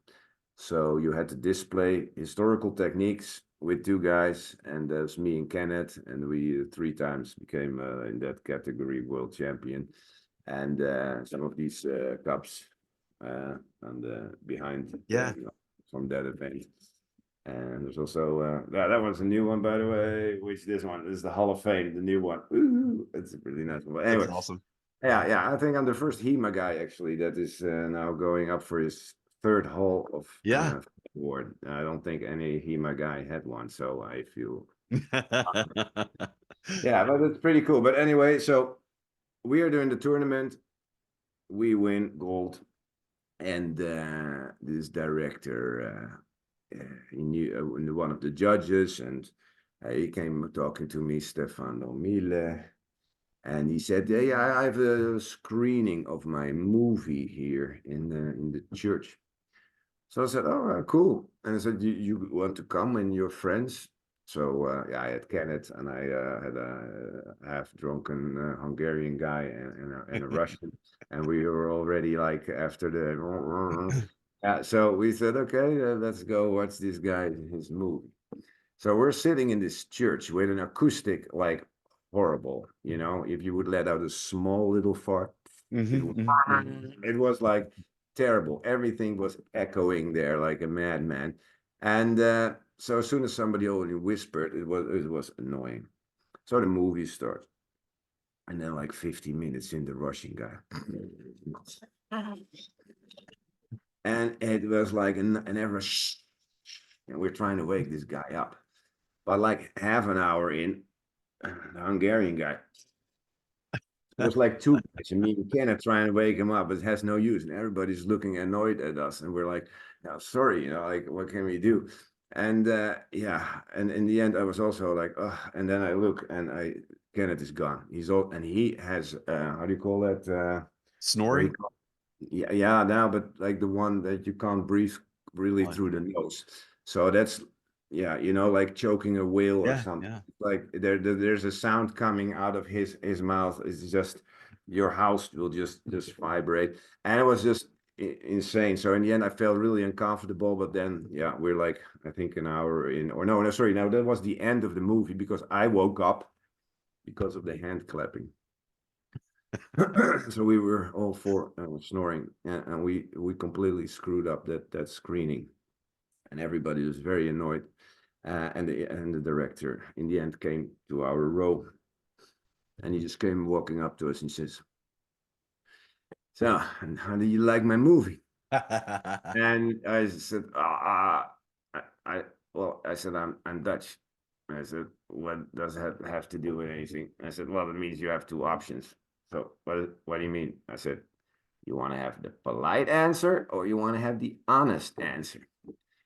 So you had to display historical techniques with two guys, and that's me and Kenneth, and we 3 times became in that category world champion. And some of these cups on the behind Yeah. from that event. And there's also that was a new one, by the way. Which this one this is the Hall of Fame, the new one. Ooh, it's a pretty nice one. But That's anyway, awesome. yeah. I think I'm the first HEMA guy actually that is now going up for his third Hall of Yeah. award. I don't think any HEMA guy had one, so I feel yeah, but it's pretty cool. But anyway, so we are doing the tournament. We win gold, and this director, he knew one of the judges, and he came talking to me, Stefano Mille, and he said, "Hey, I have a screening of my movie here in the church." So I said, "Oh, cool." And I said, "You want to come and your friends?" So yeah, I had Kenneth, and I had a half-drunken Hungarian guy and a Russian, and we were already like after the. Yeah, so we said, "Okay, let's go watch this guy his movie." So we're sitting in this church with an acoustic like horrible. If you would let out a small little fart, it would, it was like terrible. Everything was echoing there like a madman. And so as soon as somebody only whispered, it was annoying. So the movie starts. And then like 50 minutes in, the Russian guy. And it was like an ever and we're trying to wake this guy up. But like half an hour in, the Hungarian guy. It was like two guys, and me and Kenneth trying to wake him up, but it has no use. And everybody's looking annoyed at us. And we're like, no, sorry, like, what can we do? And yeah, and in the end, I was also like, oh, and then I look and Kenneth is gone. He's all, and he has, how do you call that? Where he, Snoring? yeah, now, but like the one that you can't breathe really What? through the nose. So that's, yeah, like choking a whale or Yeah, something. yeah. Like there's a sound coming out of his mouth. It's just your house will just vibrate, and it was just insane. So in the end, I felt really uncomfortable. But then, yeah, we're like I think an hour in, or no, sorry, no, that was the end of the movie because I woke up because of the hand clapping. So we were all four snoring, and we completely screwed up that screening, and everybody was very annoyed. And the director in the end came to our row, and he just came walking up to us and says, "So, and how do you like my movie?" And I said, I well, I said I'm Dutch. I said, what does that have to do with anything? I said, well, it means you have two options. So what do you mean? I said, you want to have the polite answer or you want to have the honest answer?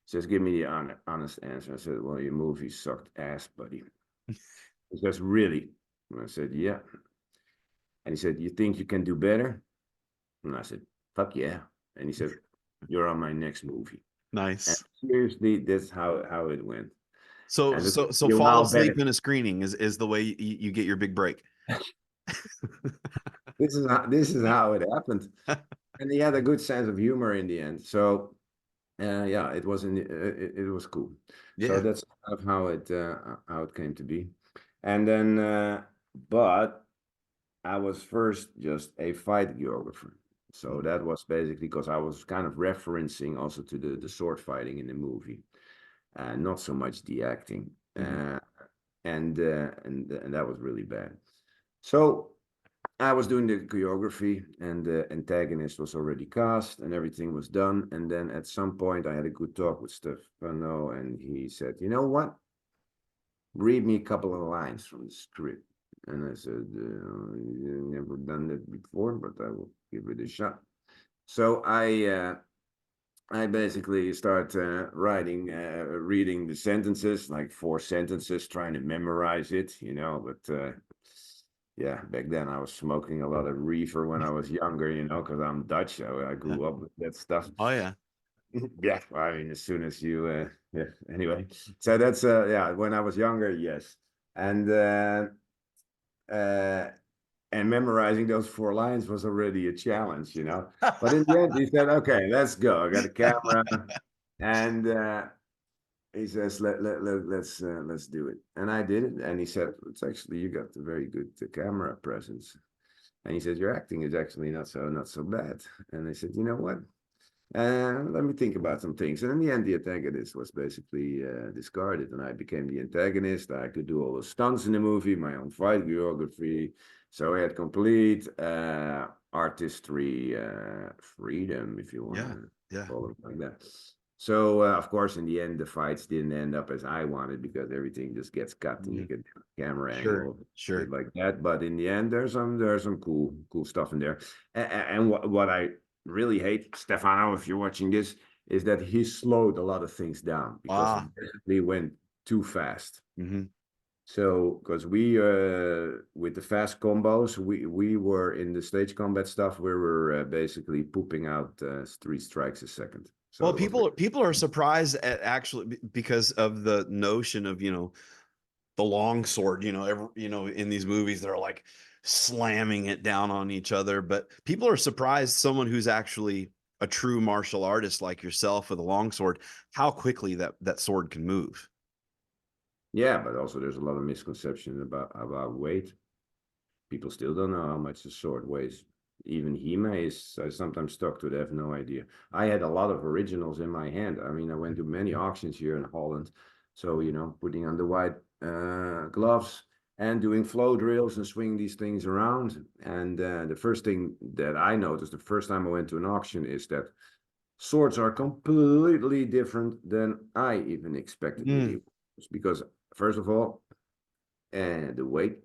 Just give me the honest answer. I said, well, your movie sucked ass, buddy. He says, really? And I said, yeah. And he said, you think you can do better? And I said, fuck yeah. And he said, you're on my next movie. And Nice. seriously, that's how it went. So And so so you fall how asleep better. in a screening is the way you get your big break. This is how it happened. And he had a good sense of humor in the end. So yeah, it was cool. So Yeah. that's kind of how it came to be. And then but I was first just a fight geographer. So that was basically because I was kind of referencing also to the sword fighting in the movie, not so much the acting. Mhm. And that was really bad. So I was doing the choreography, and the antagonist was already cast, and everything was done. And then at some point, I had a good talk with Stefano, and he said, "You know what? Read me a couple of lines from the script." And I said, "You've never done that before, but I will give it a shot." So I basically start reading the sentences, like 4 sentences, trying to memorize it. But yeah, back then I was smoking a lot of reefer when I was younger, because I'm Dutch, so I grew up with that stuff. Oh yeah. Yeah, well, I mean, as soon as you, yeah. Anyway, so that's yeah. When I was younger, yes, and uh, and memorizing those 4 lines was already a challenge. But in the end, he said, "Okay, let's go. I got a camera." And he says, let's do it. And I did it. And he said, it's actually, you got a very good camera presence. And he said, your acting is actually not so bad. And I said, you know what? Let me think about some things. And in the end, the antagonist was basically discarded, and I became the antagonist. I could do all the stunts in the movie, my own fight choreography. So I had complete artistry freedom, if you want Yeah. to Yeah. call it like that. So of course, in the end, the fights didn't end up as I wanted because everything just gets cut and you Mhm. get camera Sure. angle, shit Sure. like that. But in the end, there's some cool stuff in there. And what I really hate, Stefano, if you're watching this, is that he slowed a lot of things down because it Ah. basically went too fast. Hmm. So, because we with the fast combos, we were in the stage combat stuff, we were basically pooping out 3 strikes a second. So Well, it was people are surprised at actually because of the notion of, the long sword, in these movies, they're like slamming it down on each other. But people are surprised, someone who's actually a true martial artist like yourself with a long sword, how quickly that sword can move. yeah, but also there's a lot of misconception about weight. People still don't know how much a sword weighs. Even Hime is sometimes stuck to it. I have no idea. I had a lot of originals in my hand. I mean, I went to many auctions here in Holland. So, putting on the white gloves and doing flow drills and swinging these things around. And the first thing that I noticed the first time I went to an auction is that swords are completely different than I even expected they Mm, was. Because, first of all, the weight,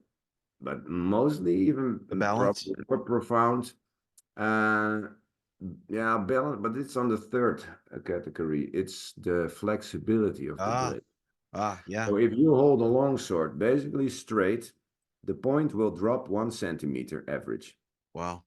but mostly even the balance. probably more profound. Uh, yeah, balance, but it's on the third category. It's the flexibility of the Ah, blade. yeah. So if you hold a long sword basically straight, the point will drop 1 centimeter average. Wow.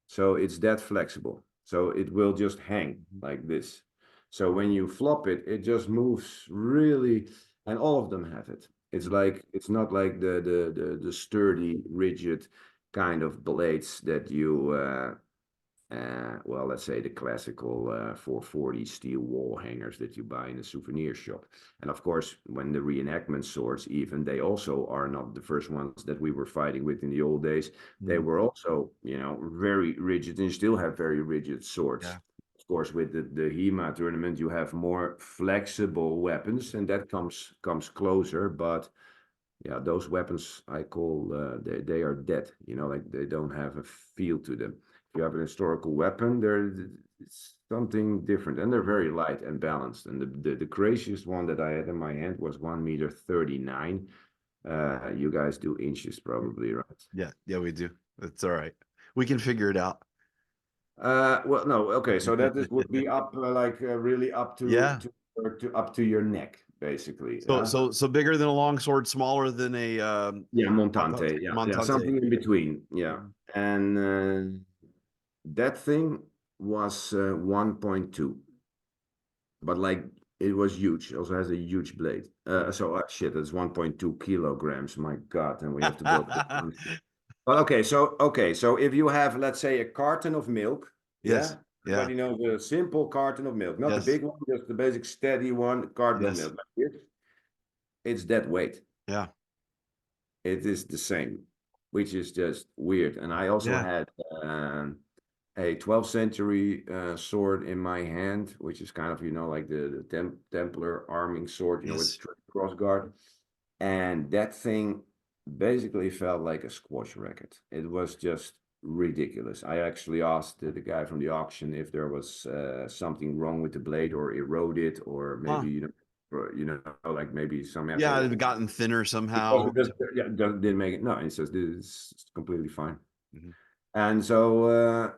So it's that flexible. So it will just hang Mhm. like this. So when you flop it, it just moves really, and all of them have it. It's Mhm. like it's not like the sturdy, rigid kind of blades that you well, let's say the classical 440 steel wall hangers that you buy in a souvenir shop. And of course, when the reenactment swords, even they also are not the first ones that we were fighting with in the old days. They Mhm. were also, very rigid and still have very rigid swords. Yeah. Of course, with the HEMA tournament, you have more flexible weapons, and that comes closer. But yeah, those weapons I call they are dead. Like they don't have a feel to them. If you have an historical weapon, it's something different, and they're very light and balanced. And the craziest one that I had in my hand was 1 meter 39. You guys do inches probably, right? Yeah. Yeah, we do. That's all right. We can figure it out. Well, no, okay, so that is would be up like really up to Yeah. up to your neck, basically. So Yeah. so bigger than a long sword, smaller than a Yeah, montante. Montante. Yeah, Montante. something in between. Yeah, Mhm. and that thing was 1.2, but like it was huge. It also has a huge blade. So shit, it's 1.2 kilograms. My God, and we have to go to the pound. But okay, so if you have, let's say, a carton of milk, Yes. yeah, Yeah. everybody knows a simple carton of milk, not the Yes. big one, just the basic steady one, carton of Yes. milk. Like this. It's that weight. Yeah. It is the same, which is just weird. And I also Yeah. had a 12th century sword in my hand, which is kind of, like the Templar arming sword, with Yes. cross guard. And that thing basically felt like a squash racket. It was just ridiculous. I actually asked the guy from the auction if there was something wrong with the blade or eroded, or Huh. maybe, like maybe some Yeah, it metal had gotten thinner because somehow. it just, yeah, didn't make it. No, he says this is completely fine. Mhm. And so,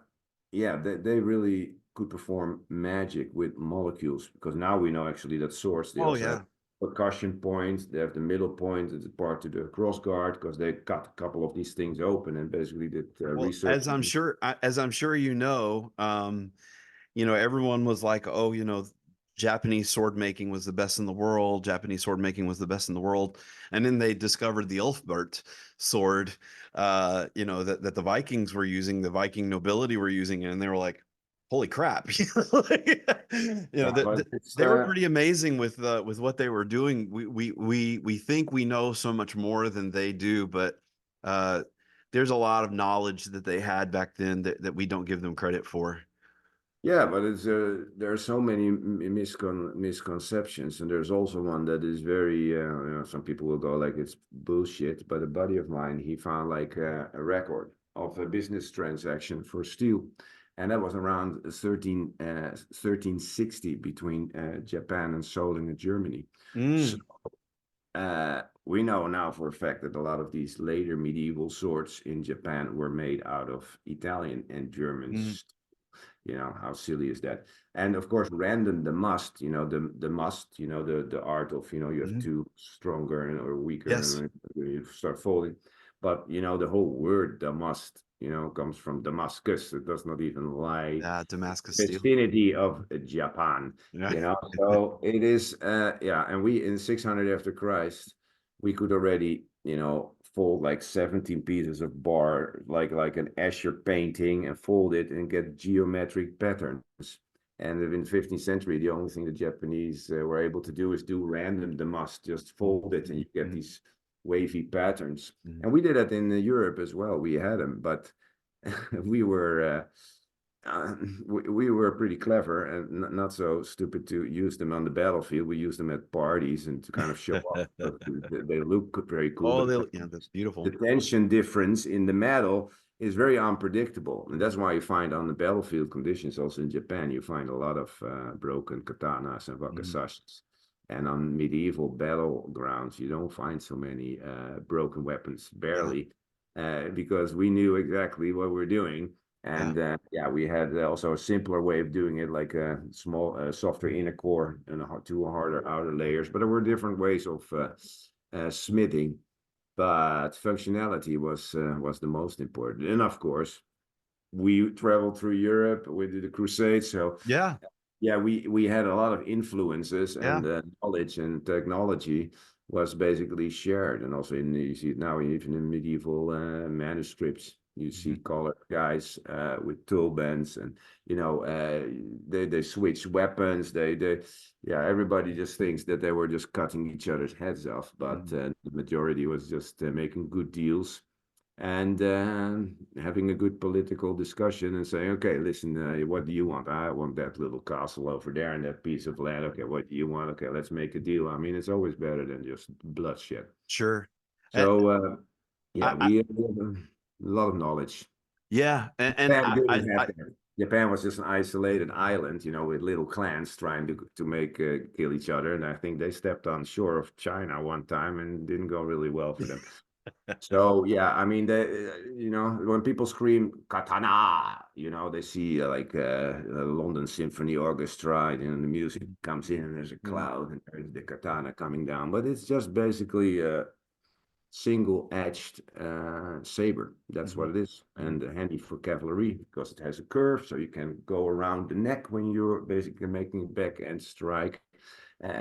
yeah, they really could perform magic with molecules because now we know actually that swords, they Oh also have yeah. percussion points, they have the middle point, it's part to the cross guard because they cut a couple of these things open and basically did Well, research. as I'm sure everyone was like, oh, Japanese sword making was the best in the world. Japanese sword making was the best in the world. And then they discovered the Ulfbert sword, that the Vikings were using, the Viking nobility were using it. And they were like, holy crap. Yeah, but it's They were pretty amazing with what they were doing. We think we know so much more than they do, but uh there's a lot of knowledge that they had back then that we don't give them credit for. yeah, but it's there are so many misconceptions, and there's also one that is very some people will go like it's bullshit. But a buddy of mine, he found like a record of a business transaction for steel, and that was around 1360 between Japan and Solingen, Germany. So Mm, we know now for a fact that a lot of these later medieval swords in Japan were made out of Italian and German. mm, You know, how silly is that? And of course, random the must, the must, the art of, you have mm. two stronger or weaker, Yes. and you start folding. But the whole word the must, comes from Damascus. It does not even lie Yeah, Damascus steel. vicinity of Japan, Yeah. So it is, yeah. And we in 600 after Christ, we could already, fold like 17 pieces of bar, like an Escher painting, and fold it and get geometric patterns. And in the 15th century, the only thing the Japanese were able to do is do random damas, just fold it, and you get Mhm, these wavy patterns. mhm. And we did that in Europe as well. We had them, but we were we were pretty clever and not so stupid to use them on the battlefield. We used them at parties and to kind of show off. They look very cool, Oh, but yeah, that's the beautiful. tension difference in the metal is very unpredictable. And that's why you find on the battlefield conditions, also in Japan, you find a lot of broken katanas and Mhm. wakasashis. And on medieval battlegrounds, you don't find so many broken weapons, Yeah. barely, because we knew exactly what we're doing. Yeah. And yeah, we had also a simpler way of doing it, like a small, softer inner core and two harder outer layers. But there were different ways of smithing, but functionality was the most important. And of course, we traveled through Europe. We did the Crusades, so Yeah. yeah, we had a lot of influences, Yeah. and knowledge and technology was basically shared. And also you see it now even in medieval manuscripts, you see Mhm. colored guys with turbans, and they switch weapons. They yeah, everybody just thinks that they were just cutting each other's heads off, but Mhm. the majority was just making good deals and having a good political discussion and saying, okay, listen, what do you want? I want that little castle over there and that piece of land. Okay, what do you want? Okay, let's make a deal. I mean, it's always better than just bloodshed. Sure. And So, yeah, I we have a lot of knowledge. yeah, and Japan didn't have I that. Japan was just an isolated island, with little clans trying to make kill each other. And I think they stepped on shore of China one time and didn't go really well for them. So yeah, I mean, when people scream katana, they see like a London Symphony Orchestra, and the music comes in, and there's a Mhm. cloud, and there's the katana coming down. But it's just basically a single-edged saber. That's what Mhm. it is, Mhm. and handy for cavalry because it has a curve, so you can go around the neck when you're basically making a backhand strike.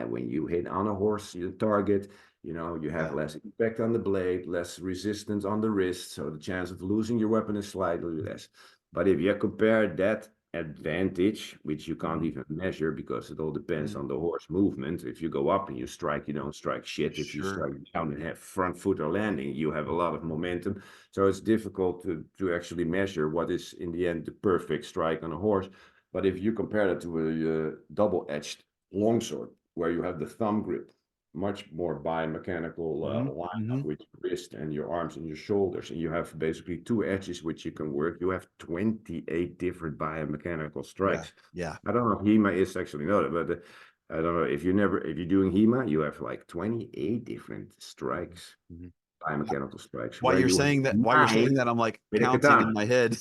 When you hit on a horse, you target, you have Yeah. less impact on the blade, less resistance on the wrist, so the chance of losing your weapon is slightly less. But if you compare that advantage, which you can't Mhm. even measure because it all depends Mhm. on the horse movement. If you go up and you strike, you don't strike shit. If you Sure. strike down and have front foot or landing, you have a lot of momentum. So it's difficult to actually measure what is in the end the perfect strike on a horse. But if you compare that to a double-edged longsword, where you have the thumb grip, much more biomechanical Mhm. line up Mhm. with your wrist and your arms and your shoulders. And you have basically two edges which you can work. You have 28 different biomechanical Yeah. strikes. Yeah. I don't know if HEMA is actually noted, but I don't know if you're doing HEMA, you have like 28 different Mhm. strikes, Mhm. biomechanical strikes, While where you're you have saying that, nine I'm like with a counting in katana. my head.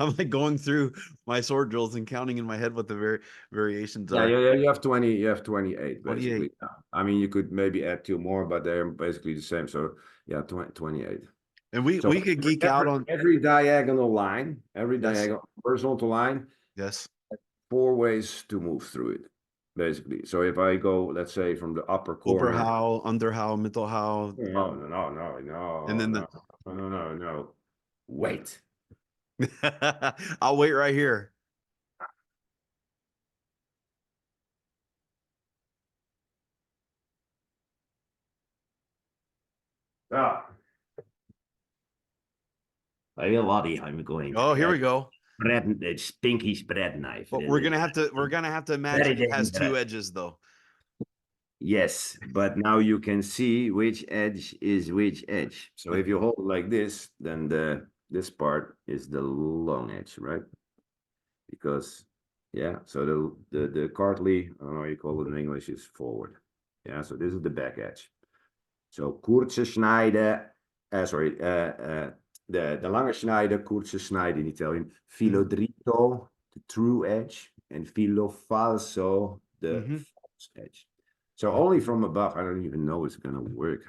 I'm like going through my sword drills and counting in my head what the variations Yeah, are. yeah, yeah. You have 28 28. basically. Yeah. I mean, you could maybe add two more, but they're basically the same. So yeah, 28. And So we could geek out on every diagonal line, every yes. diagonal horizontal line, Yes. four ways to move through it, basically. So if I go, let's say, from the upper corner, Oberhau, Underhau, Mittelhau, no, no, no, no, and no, then no, no, no, no, no. Wait. I'll wait right here. Hey, Lottie, I'm going Oh, here to we go. spread the stinky spread knife. But It is we're gonna have to very imagine it has two dangerous. edges though. Yes, but now you can see which edge is which edge. So if you hold it like this, then this part is the long edge, right? Because yeah, so the cartly, I don't know how you call it in English, is forward. Yeah, so this is the back edge. So kurze snijden, the lange snijden, kurze snijden in Italian. Filo dritto, the true edge, and filo falso, the false edge. So only from above, I don't even know it's gonna work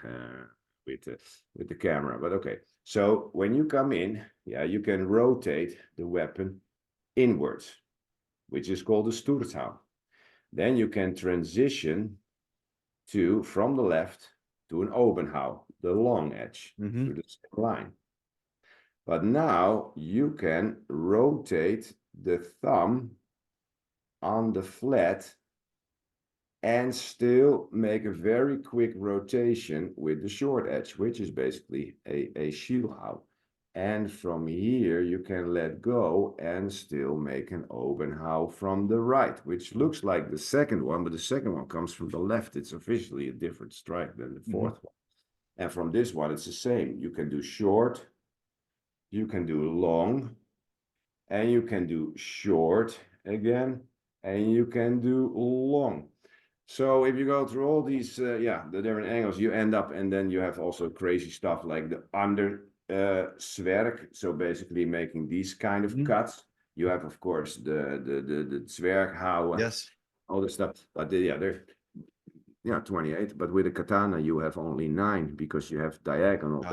with the camera, but okay. So when you come in, yeah, you can rotate the weapon inwards, which is called a Sturzhau. Then you can transition from the left to an Obenhau, the long edge, through the same line. But now you can rotate the thumb on the flat and still make a very quick rotation with the short edge, which is basically a Schielhau. And from here, you can let go and still make an Obenhau from the right, which looks like the second one, but the second one comes from the left. It's officially a different strike than the fourth one. And from this one, it's the same. You can do short, you can do long, and you can do short again, and you can do long. So if you go through all these, the different angles, you end up, and then you have also crazy stuff like the under zwerg. So basically making these kind of cuts. You have, of course, the zwerghouwen, Yes. all this stuff. But they're 28. But with a katana, you have only 9 because you have diagonal,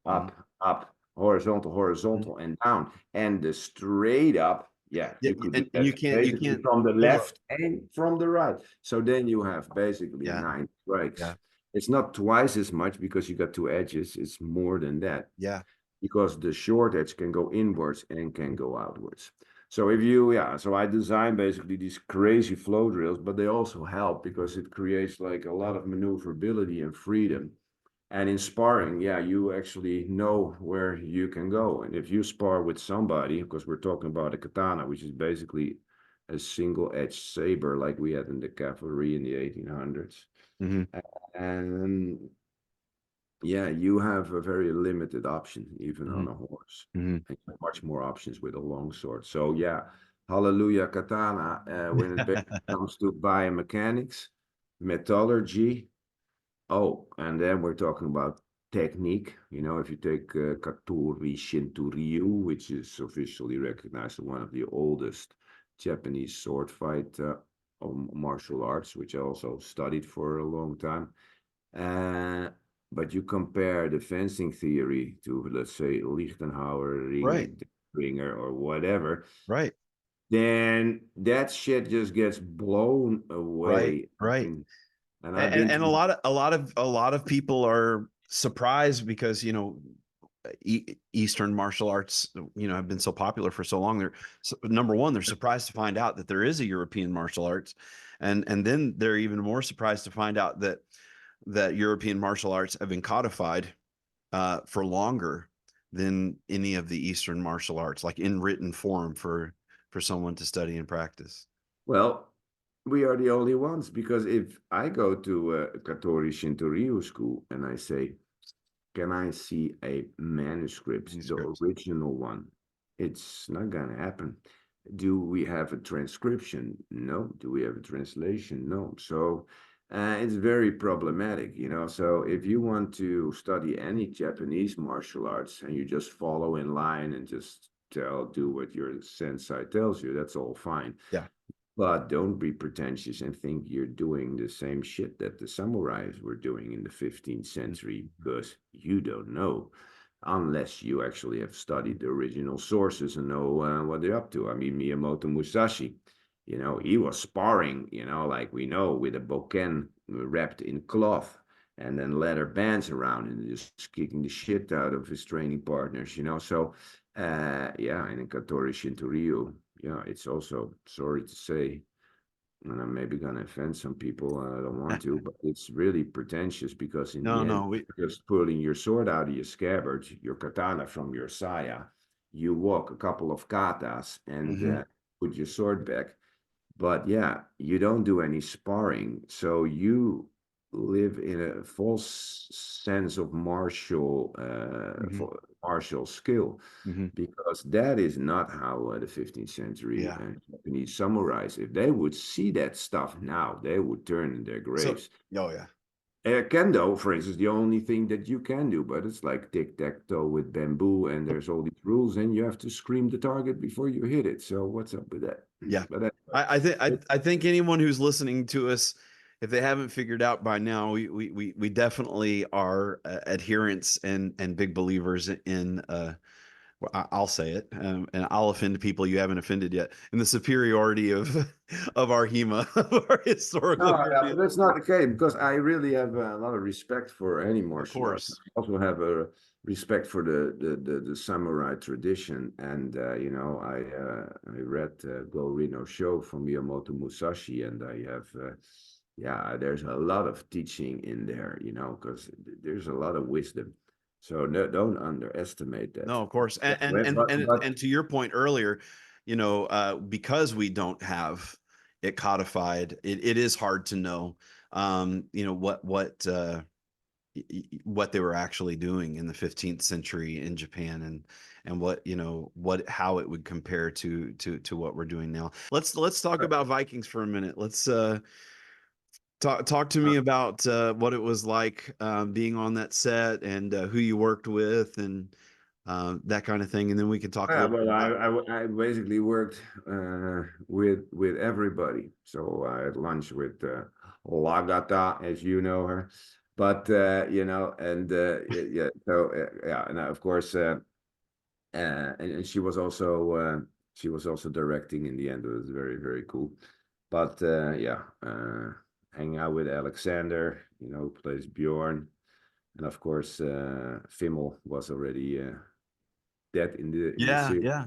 up, horizontal, and down. And the straight up, you could do And that you basically can't from the pull left and from the right. So then you have basically 9 strikes. Yeah. It's not twice as much because you got 2 edges. It's more than that. Yeah. Because the short edge can go inwards and can go outwards. So if you, so I design basically these crazy flow drills, but they also help because it creates like a lot of maneuverability and freedom. And in sparring, you actually know where you can go. And if you spar with somebody, because we're talking about a katana, which is basically a single-edged saber like we had in the cavalry in the 1800s. And you have a very limited option, even on a horse. And much more options with a long sword. So hallelujah katana, when it comes to biomechanics, metallurgy, and then we're talking about technique. If you take Katori Shinto-ryu, which is officially recognized as one of the oldest Japanese sword fight martial arts, which I also studied for a long time. But you compare the fencing theory to, let's say, Lichtenhauer, Ringer, or whatever. Right. Then that shit just gets blown away. Right. And I've been And to a lot of people are surprised because Eastern martial arts have been so popular for so long. Number one, they're surprised to find out that there is a European martial arts, and then they're even more surprised to find out that European martial arts have been codified for longer than any of the Eastern martial arts, like in written form for someone to study and practice. Well, we are the only ones, because if I go to a Katori Shinto-ryu school and I say, can I see a manuscript, the original one? It's not gonna happen. Do we have a transcription? No. Do we have a translation? No. So it's very problematic, So if you want to study any Japanese martial arts and you just follow in line and just do what your sensei tells you, that's all fine. Yeah. But don't be pretentious and think you're doing the same shit that the samurais were doing in the 15th century, because you don't know, unless you actually have studied the original sources and know what they're up to. I mean, Miyamoto Musashi, he was sparring, like we know, with a bokken wrapped in cloth and then leather bands around and just kicking the shit out of his training partners, So, and in Katori Shinto-ryu, it's also, sorry to say, and I'm maybe gonna offend some people, and I don't want to, but it's really pretentious because in No, the end, no, we. you're just pulling your sword out of your scabbard, your katana from your saya. You walk a couple of katas and Mhm, put your sword back. But yeah, you don't do any sparring, so you live in a false sense of mhm, martial skill, mhm. because that is not how the 15th century Yeah. Japanese samurais, if they would see that stuff now, they would turn in their So, graves. oh yeah. Kendo, for instance, the only thing that you can do, but it's like tic-tac-toe with bamboo, and there's all these rules, and you have to scream the target before you hit it. So what's up with that? Yeah. But anyway. I think anyone who's listening to us, if they haven't figured out by now, we definitely are adherents and big believers in well, I'll say it, and I'll offend people you haven't offended yet, in the superiority of of our HEMA, of our historical No, yeah, European. but that's not the case because I really have a lot of respect for any Of martial arts. course. I also have a respect for the samurai tradition, and I read Go Reno Show from Miyamoto Musashi, and I have yeah, there's a lot of teaching in there, because there's a lot of wisdom. So no, don't underestimate that. No, of course. Yeah, but And to your point earlier, because we don't have it codified, it is hard to know, what they were actually doing in the 15th century in Japan, and how it would compare to what we're doing now. Let's talk about Vikings for a minute. Let's talk to me about what it was like being on that set, and who you worked with, and that kind of thing, and then we can talk a Yeah, little well, bit about. I basically worked with everybody. So I had lunch with Lagata, as you know her, but and yeah, so yeah, and of course, and she was also directing in the end. It was very very cool. But yeah, hanging out with Alexander, who plays Bjorn, and of course, Fimmel was already dead in the Yeah, series. yeah.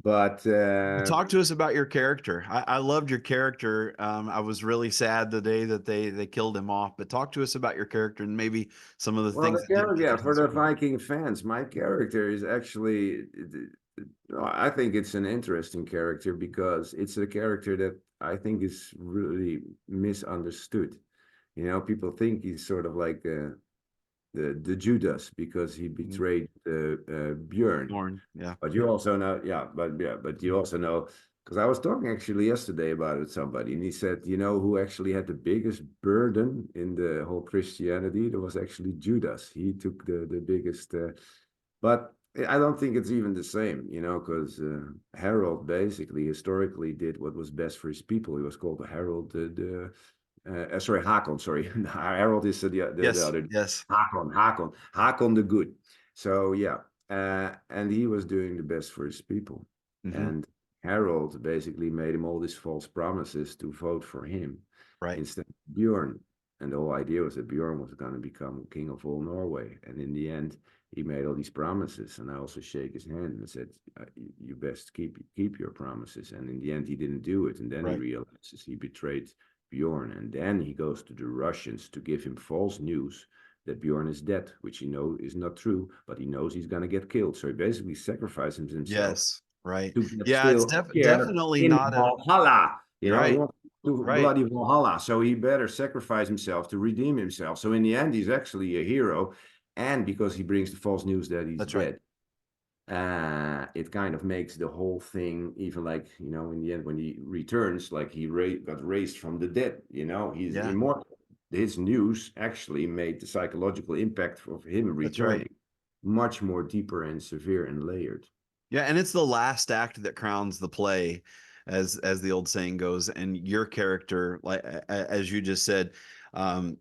But Well, talk to us about your character. I loved your character. I was really sad the day that they killed him off. But talk to us about your character and maybe some of the well, things the that didn't character, get yeah, you to for the the screen. Viking fans, my character is actually, I think it's an interesting character because it's a character that I think is really misunderstood. People think he's sort of like the Judas because he Mhm. betrayed Björn. Lauren, yeah. But you also know, but you also know, because I was talking actually yesterday about it with somebody, and he said, who actually had the biggest burden in the whole Christianity? There was actually Judas. He took the biggest, but I don't think it's even the same, because Harold basically historically did what was best for his people. He was called Harold sorry, Hakon, sorry. Harold is the Yes, other. yes. Hakon the good. So yeah, and he was doing the best for his people. Hmm. And Harold basically made him all these false promises to vote for him Right. instead of Bjorn. And the whole idea was that Bjorn was going to become king of all Norway. And in the end, he made all these promises. And I also shake his hand and said, "You best keep your promises." And in the end, he didn't do it. And then he Right. realizes he betrayed Bjorn. And then he goes to the Russians to give him false news that Bjorn is dead, which he knows is not true, but he knows he's going to get killed. So he basically sacrifices himself Yes. Right. to get Yeah, it's still here definitely in not a Valhalla. He right. wants to Right. bloody Valhalla. So he better sacrifice himself to redeem himself. So in the end, he's actually a hero. And because he brings the false news that he's That's right. dead, it kind of makes the whole thing even like, in the end, when he returns, like he got raised from the dead, he's Yeah, immortal. His news actually made the psychological impact of him that's right. returning much more deeper and severe and layered. Yeah, and it's the last act that crowns the play, as the old saying goes. And your character, like as you just said,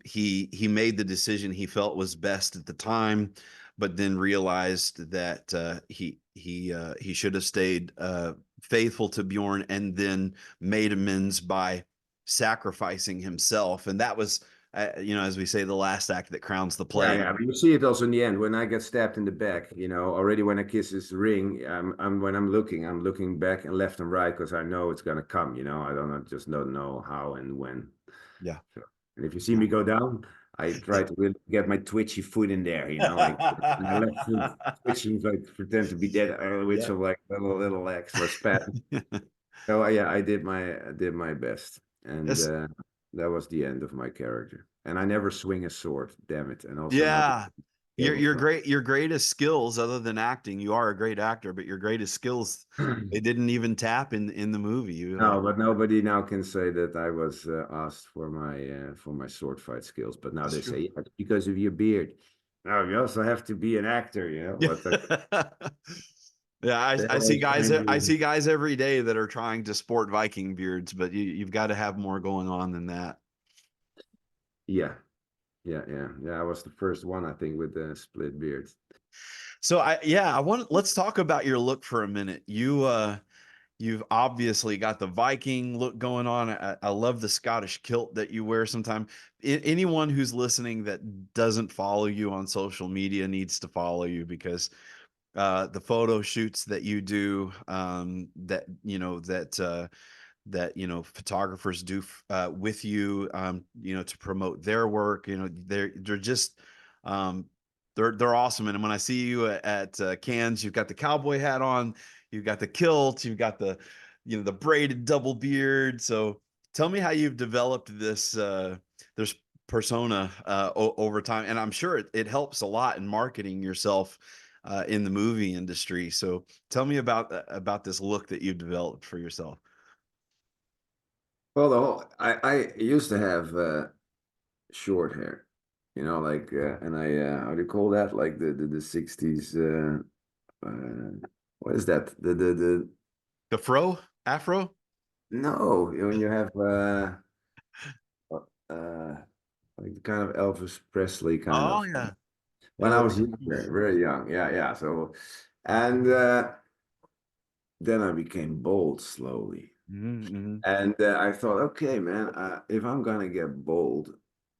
he made the decision he felt was best at the time, but then realized that he should have stayed faithful to Bjorn, and then made amends by sacrificing himself. And that was you know, as we say, the last act that crowns the Yeah, play. yeah. But you see it also in the end when I get stabbed in the back. You know, already when I kiss his ring, when I'm looking back and left and right because I know it's gonna come. You know, I just don't know how and when. Yeah. So, and if you see Yeah. me go down, I try to really get my twitchy foot in there. You know, like my left foot twitching, like pretend to be dead with Yeah. some like little extra spasm. So yeah, I did my best, and Yes. that was the end of my character. And I never swing a sword, damn it, and also never Yeah. Your tabletop. great your greatest skills other than acting, you are a great actor, but your greatest skills they didn't even tap in the movie. You No, but nobody now can say that I was asked for my sword fight skills. But now That's they true. say, yeah, because of your beard. No, you also have to be an actor, you know. Yeah. But Yeah, they I see always guys find I you. see guys every day that are trying to sport Viking beards, but you've got to have more going on than that. Yeah, yeah. I was the first one, I think, with the split beard. So I want let's talk about your look for a minute. You've obviously got the Viking look going on. I love the Scottish kilt that you wear sometime. Anyone who's listening that doesn't follow you on social media needs to follow you because the photo shoots that you do, that you know that you know photographers do with you, you know, to promote their work. You know, they're just um, they're awesome. And when I see you at Cannes, you've got the cowboy hat on, you've got the kilt, you've got the you know the braided double beard. So tell me how you've developed this persona over time, and I'm sure it helps a lot in marketing yourself in the movie industry. So tell me about this look that you've developed for yourself. Well, I used to have short hair, you know, like and I how do you call that? Like the 60s uh what is that? The The fro, afro. no, when you have uh like the kind of Elvis Presley kind Oh of yeah, when yeah. I was younger, very young. Yeah, yeah. So and then I became bold slowly. Mm-hmm. And I thought, okay, man, if I'm gonna get bold,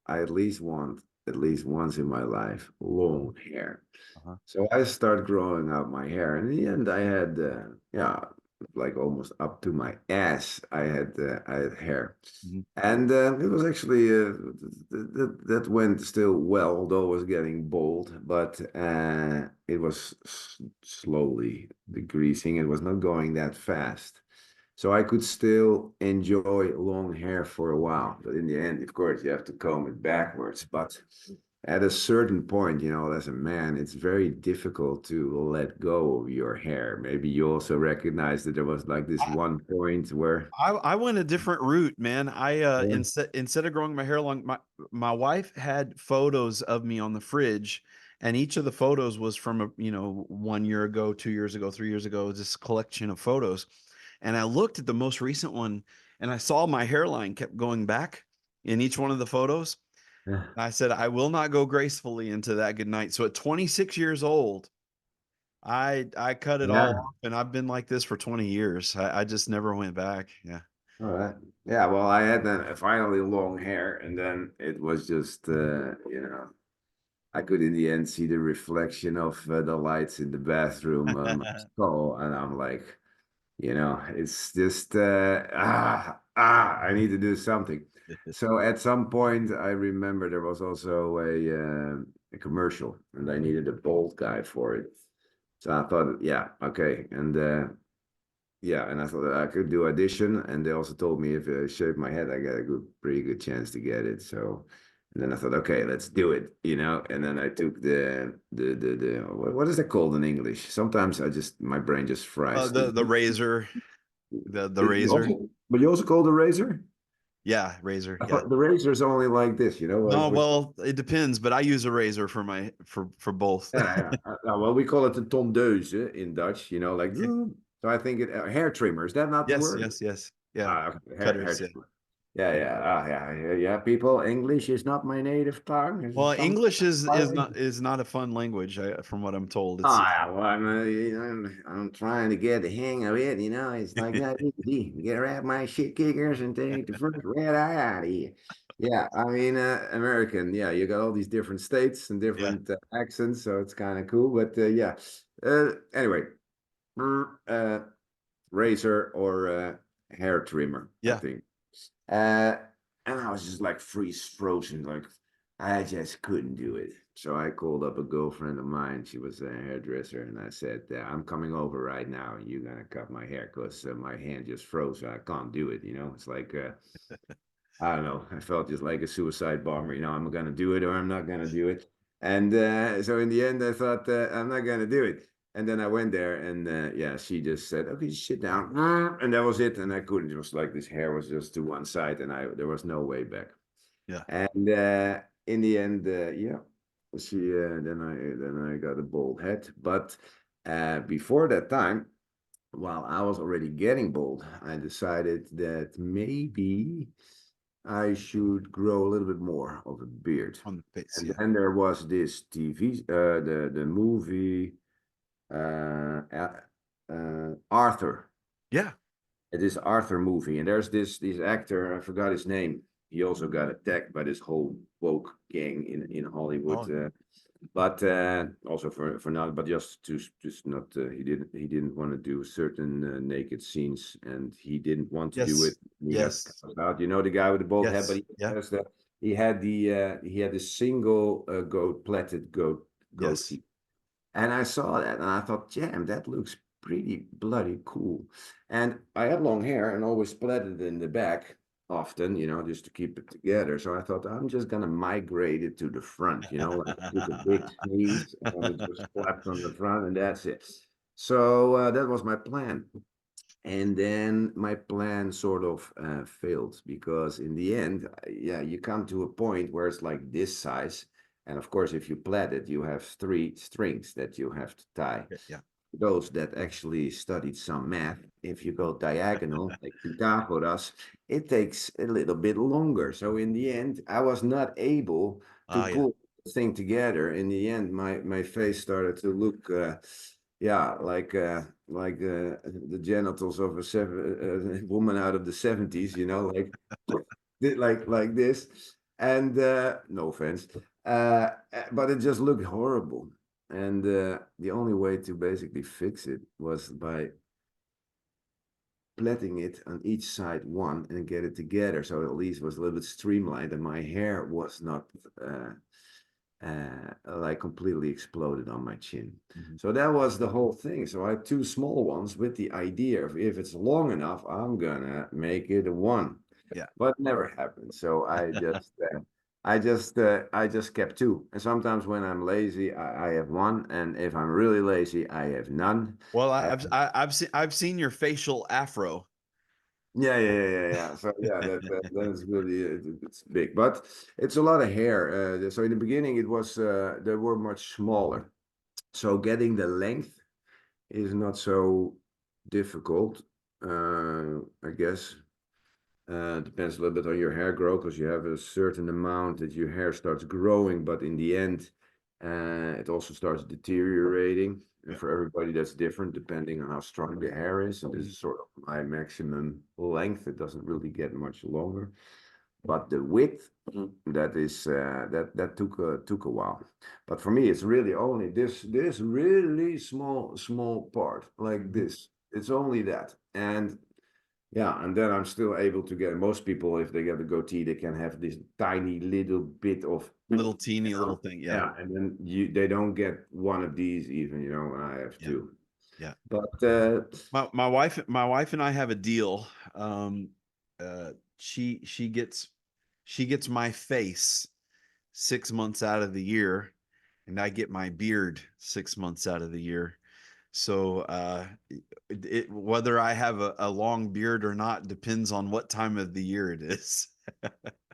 I at least want, at least once in my life, long hair. Uh-huh. So I started growing out my hair. In the end, I had, yeah, like almost up to my ass, I had hair. Hmm. And it was actually, that went still well, although it was getting bold, but it was slowly decreasing. It was not going that fast. So I could still enjoy long hair for a while. But in the end, of course, you have to comb it backwards. But at a certain point, you know, as a man, it's very difficult to let go of your hair. Maybe you also recognize that there was like this one point where, I went a different route, man. I yeah, instead of growing my hair long, my wife had photos of me on the fridge, and each of the photos was from a you know 1 year ago, 2 years ago, 3 years ago. This collection of photos, and I looked at the most recent one, and I saw my hairline kept going back in each one of the photos. I said, I will not go gracefully into that good night. So at 26 years old, I cut it all yeah, off, and I've been like this for 20 years. I just never went back. Yeah. all right. Yeah, well, I had then finally long hair, and then it was just, you know, I could in the end see the reflection of the lights in the bathroom on my skull, and I'm like, you know, it's just I need to do something. So at some point, I remember there was also a commercial, and I needed a bald guy for it. So I thought, yeah, okay, and yeah, and I thought that I could do audition, and they also told me if I shaved my head, I got a pretty good chance to get it. So, and then I thought, okay, let's do it, you know. And then I took the what is that called in English? Sometimes I just my brain just fries. The razor, the You razor. also, but you also call the razor? Yeah, razor. I Yeah. thought the razor is only like this, you know, like No, which, well, it depends, but I use a razor for my for both. yeah, yeah. Well, we call it the tondeuse in Dutch, you know, like Okay. so. I think it hair trimmer, is that not the Yes, word? yes, yes. Yeah. Ah, okay, hair Cutters, yeah. trimmer. Yeah, yeah, yeah. People, English is not my native tongue. This Well, is something English inspiring. is not a fun language, from what I'm told. It's Ah, yeah, well, I'm trying to get the hang of it. You know, it's like not easy. You gotta wrap my shit kickers and take the first red eye out of you. Yeah, I mean, American. Yeah, you got all these different states and Yeah. different accents, so it's kind of cool. But yeah. Anyway, uh, razor or hair trimmer, I Yeah. think. And I was just like freeze frozen, like I just couldn't do it. So I called up a girlfriend of mine. She was a hairdresser, and I said, "I'm coming over right now, and you're gonna cut my hair because my hand just froze. I can't do it. You know, it's like I don't know. I felt just like a suicide bomber. You know, I'm gonna do it or I'm not gonna do it. And so in the end, I thought I'm not gonna do it. And then I went there, and yeah, she just said, "Okay, sit down," and that was it. And I couldn't. It was like this hair was just to one side, and I there was no way back. Yeah. And in the end, yeah, she then I got a bald head. But before that time, while I was already getting bald, I decided that maybe I should grow a little bit more of a beard. On the face. And Yeah. then there was this TV, the movie Arthur. Yeah. It is Arthur movie, and there's this actor. I forgot his name. He also got attacked by this whole woke gang in Hollywood. Oh, But also for not, but just not. He didn't want to do certain naked scenes, and he didn't want to do it. yes. He got Yes. caught out. You know the guy with the bald head, but Yes. Yeah. he had the single goat plaited Yes. goatee, and I saw that, and I thought, damn, that looks pretty bloody cool. And I had long hair and always split it in the back often, just to keep it together. So I thought I'm just gonna migrate it to the front, like with a big sneeze and it just flaps on the front and that's it. So that was my plan. And then my plan sort of failed because in the end, yeah, you come to a point where it's like this size. And of course, if you plait it, you have three strings that you have to tie. Yeah. Those that actually studied some math, if you go diagonal, like Pythagoras, it takes a little bit longer. So in the end, I was not able to Ah, yeah. pull the thing together. In the end, my face started to look, yeah, like the genitals of a woman out of the 70s, like like this. And no offense, but it just looked horrible. And the only way to basically fix it was by plaiting it on each side one and get it together. So at least it was a little bit streamlined and my hair was not like completely exploded on my chin. Mhm. So that was the whole thing. So I had two small ones with the idea of if it's long enough, I'm gonna make it a one. Yeah. But it never happened. So I just kept two. And sometimes when I'm lazy, I have one, and if I'm really lazy, I have none. Well, Uh, I've seen your facial afro. yeah, yeah, yeah, yeah, yeah. So yeah, that is really it's big, but it's a lot of hair. So in the beginning, it was they were much smaller. So getting the length is not so difficult, I guess. Depends a little bit on your hair growth because you have a certain amount that your hair starts growing, but in the end, it also starts deteriorating. And Yeah. for everybody, that's different depending on how strong the hair is. And this is sort of my maximum length. It doesn't really get much longer, but the width that is that took a while. But for me, it's really only this really small part like Mhm. this. It's only that, and yeah, and then I'm still able to get most people, if they get a goatee, they can have this tiny little bit of, Little teeny little thing. Yeah. yeah, and then they don't get one of these even, and I have Yeah. two. Yeah. But My wife and I have a deal. Uh, she gets my face 6 months out of the year, and I get my beard 6 months out of the year. So whether I have a long beard or not depends on what time of the year it is.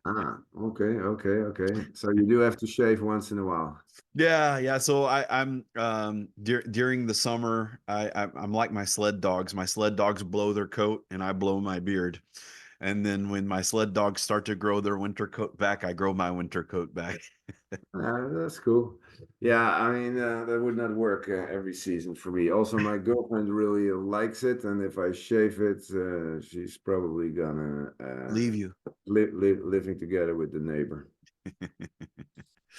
okay, okay, okay. So you do have to shave once in a while. Yeah, yeah. So I'm during the summer, I'm like my sled dogs. My sled dogs blow their coat, and I blow my beard. And then when my sled dogs start to grow their winter coat back, I grow my winter coat back. That's cool. Yeah, I mean, that would not work every season for me. Also, my girlfriend really likes it, and if I shave it, she's probably gonna Leave you. living together with the neighbor.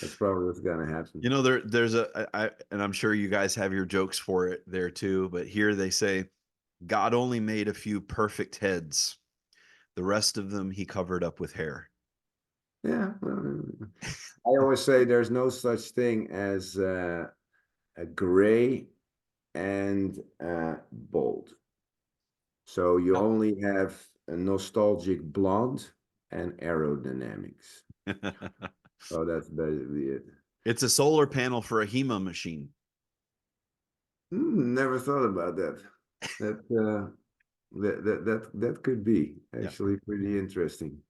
That's probably what's gonna happen. You know, there's and I'm sure you guys have your jokes for it there too, but here they say, God only made a few perfect heads. The rest of them he covered up with hair. Yeah, well, I always say there's no such thing as a gray and bald. So you Oh. only have a nostalgic blonde and aerodynamics. Oh, that's basically it. It's a solar panel for a HEMA machine. Never thought about that. That that could be Yeah. actually pretty interesting.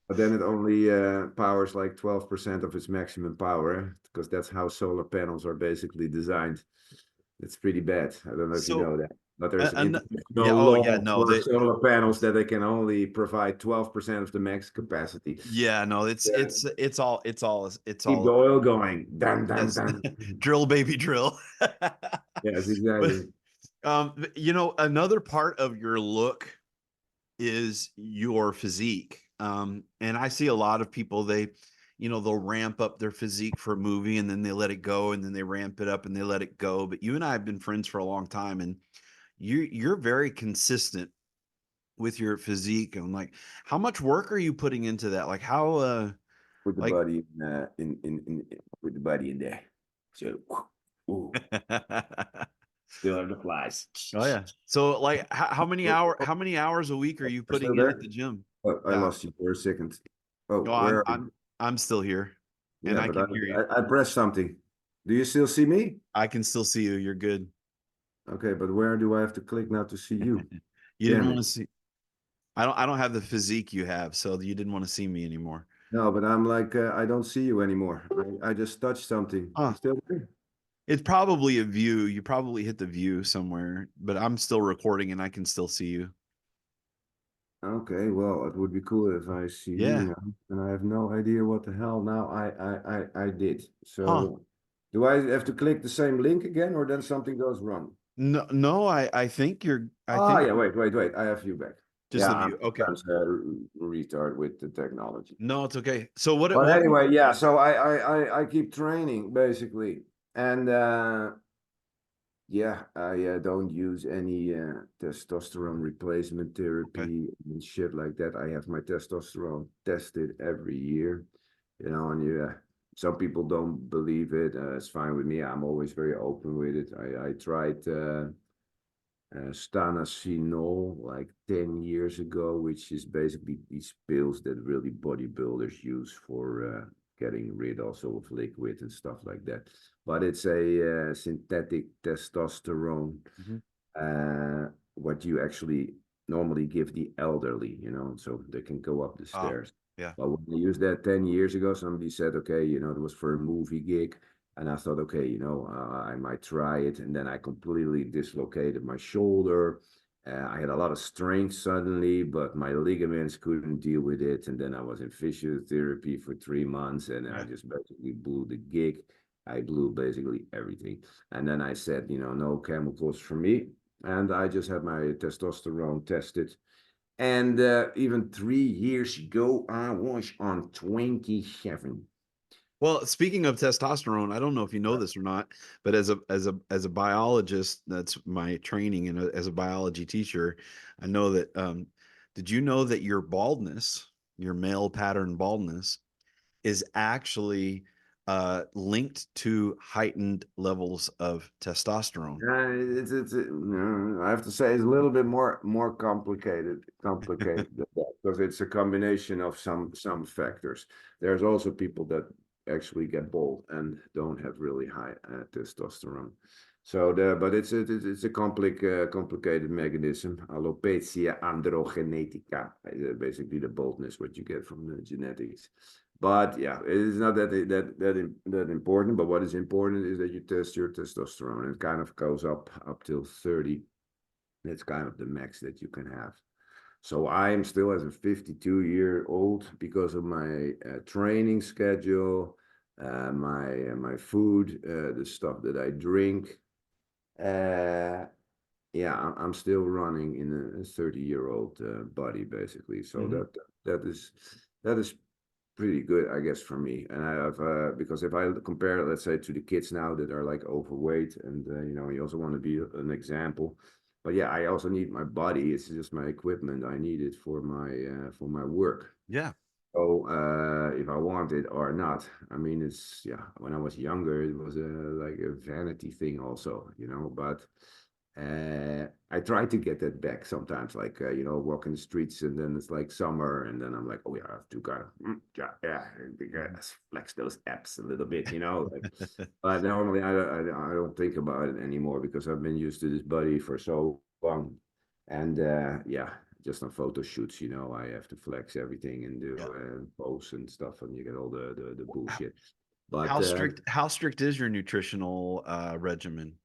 But then it only powers like 12% of its maximum power, because that's how solar panels are basically designed. It's pretty bad. I don't know if you So, know that. But there's an yeah, international oh yeah, law no, for solar panels that they can only provide 12% of the max capacity. yeah, no, Yeah. it's Keep the all, oil going. Dun, dun, yes, dun. drill, baby, drill. Yes, But, exactly. you know, another part of your look is your physique. And I see a lot of people, they'll ramp up their physique for a movie and then they let it go and then they ramp it up and they let it go. But you and I have been friends for a long time and you're very consistent with your physique. And like, how much work are you putting into that? Like Put the like, body in put the body in there. So, ooh, still have the flies. oh yeah. So like how many hours a week are you Are still putting in at the there? gym? Oh, I Yeah. lost you for a second. Oh, No, where I'm are you? I'm still here and Yeah, I but can hear you. I pressed something. Do you still see me? I can still see you. You're good. Okay, but where do I have to click now to see you? You didn't Damn want it. to see. I don't have the physique you have, so you didn't want to see me anymore. No, but I'm like, I don't see you anymore. I just touched something. You Huh. still there? It's probably a view. You probably hit the view somewhere, but I'm still recording and I can still see you. Okay, well, it would be cool if I see you Yeah. now, and I have no idea what the hell now I did. Huh. So, do I have to click the same link again, or then something goes wrong? No, no, I think I Ah, think yeah, wait. I have you back. just Yeah, the I'm view. Okay. sometimes retard with the technology. No, it's okay. So what But what anyway, yeah, so I keep training basically. And yeah, I don't use any testosterone replacement okay. therapy and shit like that. I have my testosterone tested every year, and yeah, some people don't believe it. It's fine with me. I'm always very open with it. I tried Stanasinol like 10 years ago, which is basically these pills that really bodybuilders use for getting rid also of liquid and stuff like that. But it's a synthetic testosterone, Mhm. what you actually normally give the elderly, so they can go up the Oh, stairs. yeah. But when I used that 10 years ago, somebody said, okay, it was for a movie gig. And I thought, okay, I might try it. And then I completely dislocated my shoulder. I had a lot of strength suddenly, but my ligaments couldn't deal with it. And then I was in physiotherapy for 3 months, and I Yeah. just basically blew the gig. I blew basically everything. And then I said, no chemicals for me. And I just had my testosterone tested. And even 3 years ago, I was on 27. Well, speaking of testosterone, I don't know if you know this or not, but as a biologist, that's my training, and as a biology teacher, I know that. Did you know that your baldness, your male pattern baldness, is actually linked to heightened levels of testosterone? I have to say it's a little bit more complicated than that, because it's a combination of some factors. There's also people that actually get bald and don't have really high testosterone. But it's a complicated mechanism. Alopecia androgenetica, basically the baldness what you get from the genetics. But yeah, it is not that important. But what is important is that you test your testosterone. It kind of goes up till 30. That's kind of the max that you can have. So I am still as a 52-year-old because of my training schedule, my food, the stuff that I drink. Uh, yeah, I'm still running in a 30-year-old body basically. So Hmm. that is that is pretty good, I guess, for me. And I have because if I compare, let's say, to the kids now that are like overweight, and you also want to be an example. But yeah, I also need my body. It's just my equipment. I need it for my work. Yeah. So if I want it or not, I mean, it's yeah. When I was younger, it was like a vanity thing, also. But I try to get that back sometimes, like walking the streets, and then it's like summer, and then I'm like, oh yeah, I have to kind of Mhm. flex those apps a little bit. Like, but normally I don't think about it anymore because I've been used to this body for so long, and yeah, just on photo shoots, I have to flex everything and do Yeah. posts and stuff, and you get all the How, bullshit. But how strict is your nutritional regimen?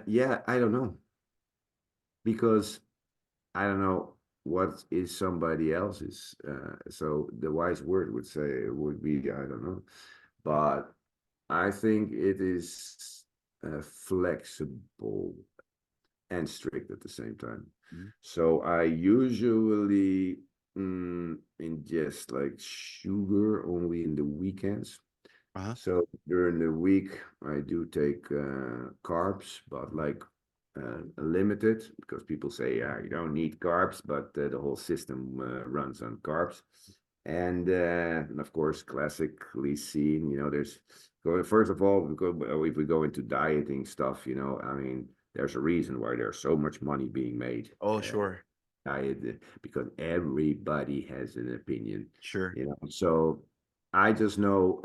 yeah, I don't know because I don't know what is somebody else's. So the wise word would say would be I don't know, but I think it is flexible and strict at the same time. Mhm. So I usually ingest like sugar only in the weekends. Uh-huh. So during the week, I do take carbs, but like limited because people say, yeah, you don't need carbs, but the whole system runs on carbs. And of course, classically seen, there's first of all, if we go into dieting stuff, I mean, there's a reason why there's so much money being made. Oh, sure. Diet because everybody has an opinion, Sure. So I just know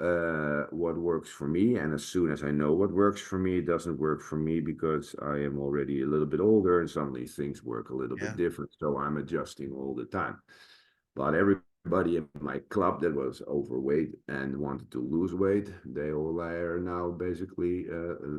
what works for me, and as soon as I know what works for me, it doesn't work for me because I am already a little bit older, and some of these things work a little bit Yeah. different. So I'm adjusting all the time. But everybody in my club that was overweight and wanted to lose weight, they all are now basically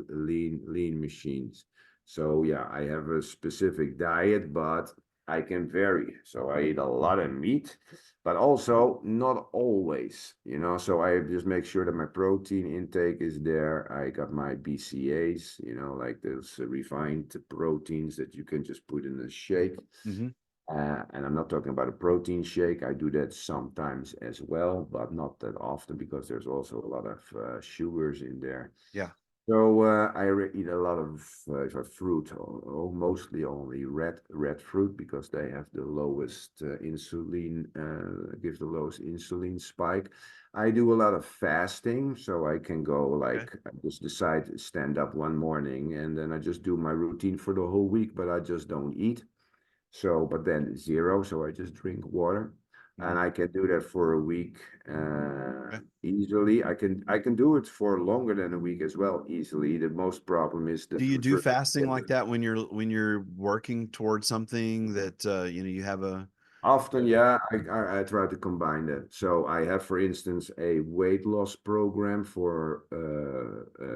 lean machines. So yeah, I have a specific diet, but I can vary. So I eat a lot of meat, but also not always. So I just make sure that my protein intake is there. I got my BCAs, like those refined proteins that you can just put in a shake. Hmm. And I'm not talking about a protein shake. I do that sometimes as well, but not that often because there's also a lot of sugars in there. Yeah. So I eat a lot of fruit, mostly only red fruit because they have the lowest insulin, gives the lowest insulin spike. I do a lot of fasting, so I can go Okay. like I just decide to stand up one morning and then I just do my routine for the whole week, but I just don't eat. So, but then zero, so I just drink water, Mhm. and I can do that for a week Okay. easily. I can do it for longer than a week as well, easily. The most problem is the Do you do first. fasting like that when you're working towards something that you have a Often, yeah, I try to combine that. So I have, for instance, a weight loss program for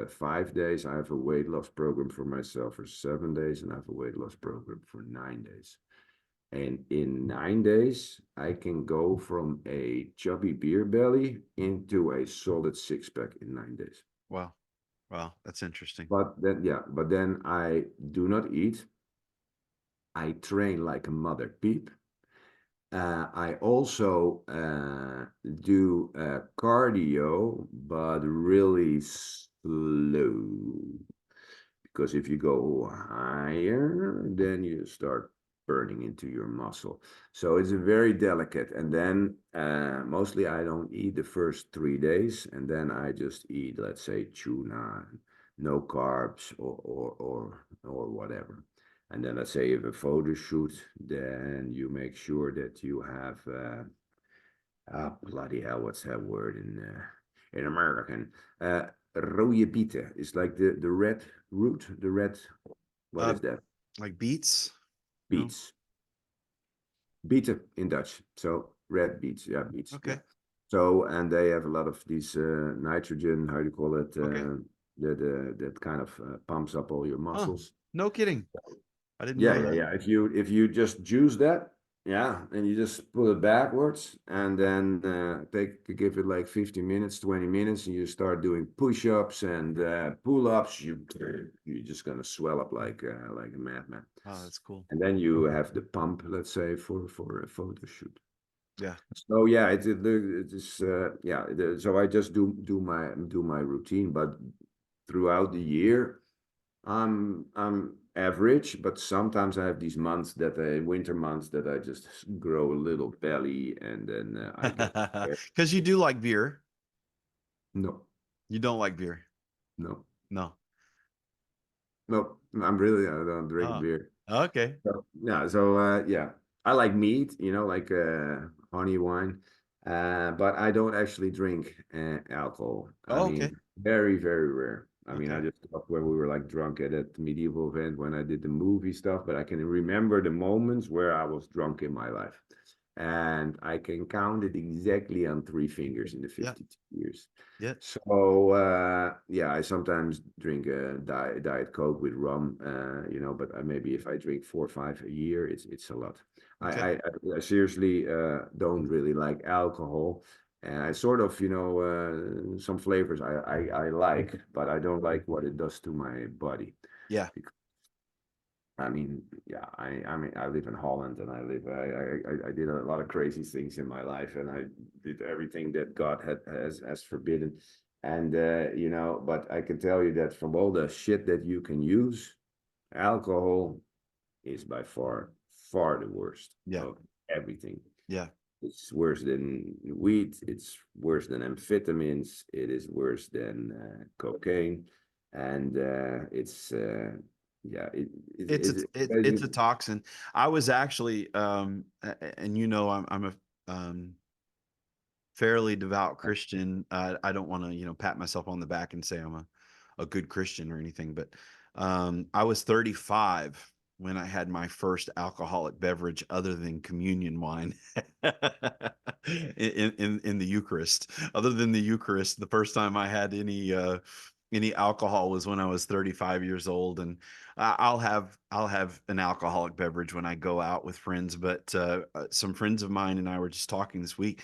5 days. I have a weight loss program for myself for 7 days, and I have a weight loss program for 9 days. And in 9 days, I can go from a chubby beer belly into a solid six pack in 9 days. wow. Wow, that's interesting. But then I do not eat. I train like a mother peep. I also do cardio, but really slow. Because if you go higher, then you start burning into your muscle. So it's a very delicate. And then mostly I don't eat the first 3 days, and then I just eat, let's say, tuna, no carbs or whatever. And then let's say if a photo shoot, then you make sure that you have bloody hell, what's that word in American? Rode bieten is like the red root, the red, what Uh, is that? like beets? No? Beets. Bieten in Dutch. So red beets, yeah, beets, yeah. Okay. So, and they have a lot of these nitrogen, how do you call it? Okay. That kind of pumps up all your Huh. muscles. No kidding. I didn't Yeah, know yeah, that. yeah. If you just juice that, Yeah, and you just pull it backwards and then give it like 15 minutes, 20 minutes, and you start doing push-ups and pull-ups. You're just gonna swell up like a madman. Oh, that's cool. And then you have the pump, let's say, for a photo shoot. Yeah. So yeah, it is yeah. So I just do my routine, but throughout the year, I'm average, but sometimes I have these months that winter months that I just grow a little belly, and then I get Because you do like beer. no, You don't like beer. no, No. no. I don't drink Oh, beer. okay. So, yeah, so yeah, I like meat, like honey wine, but I don't actually drink alcohol. I Oh, okay. mean, very, very rare. I mean, I Okay. just thought when we were like drunk at that medieval event when I did the movie stuff, but I can remember the moments where I was drunk in my life, and I can count it exactly on three fingers in the Yeah. 52 years. Yeah. So yeah, I sometimes drink a diet Coke with rum, but maybe if I drink 4 or 5 a year, it's a lot. I Okay. I, I seriously don't really like alcohol, and I sort of some flavors I like, but I don't like what it does to my body. Yeah. I mean, yeah, I mean, I live in Holland, and I did a lot of crazy things in my life, and I did everything that God has forbidden, and but I can tell you that from all the shit that you can use, alcohol is by far the worst Yeah. of everything. Yeah. It's worse than weed. It's worse than amphetamines. It is worse than cocaine, and it's yeah, it's It's basically a toxin. I was actually and I'm a fairly devout Christian. I don't want to, pat myself on the back and say I'm a good Christian or anything, but I was 35 when I had my first alcoholic beverage other than communion wine in the Eucharist. Other than the Eucharist, the first time I had any alcohol was when I was 35 years old, and I'll have an alcoholic beverage when I go out with friends. But some friends of mine and I were just talking this week.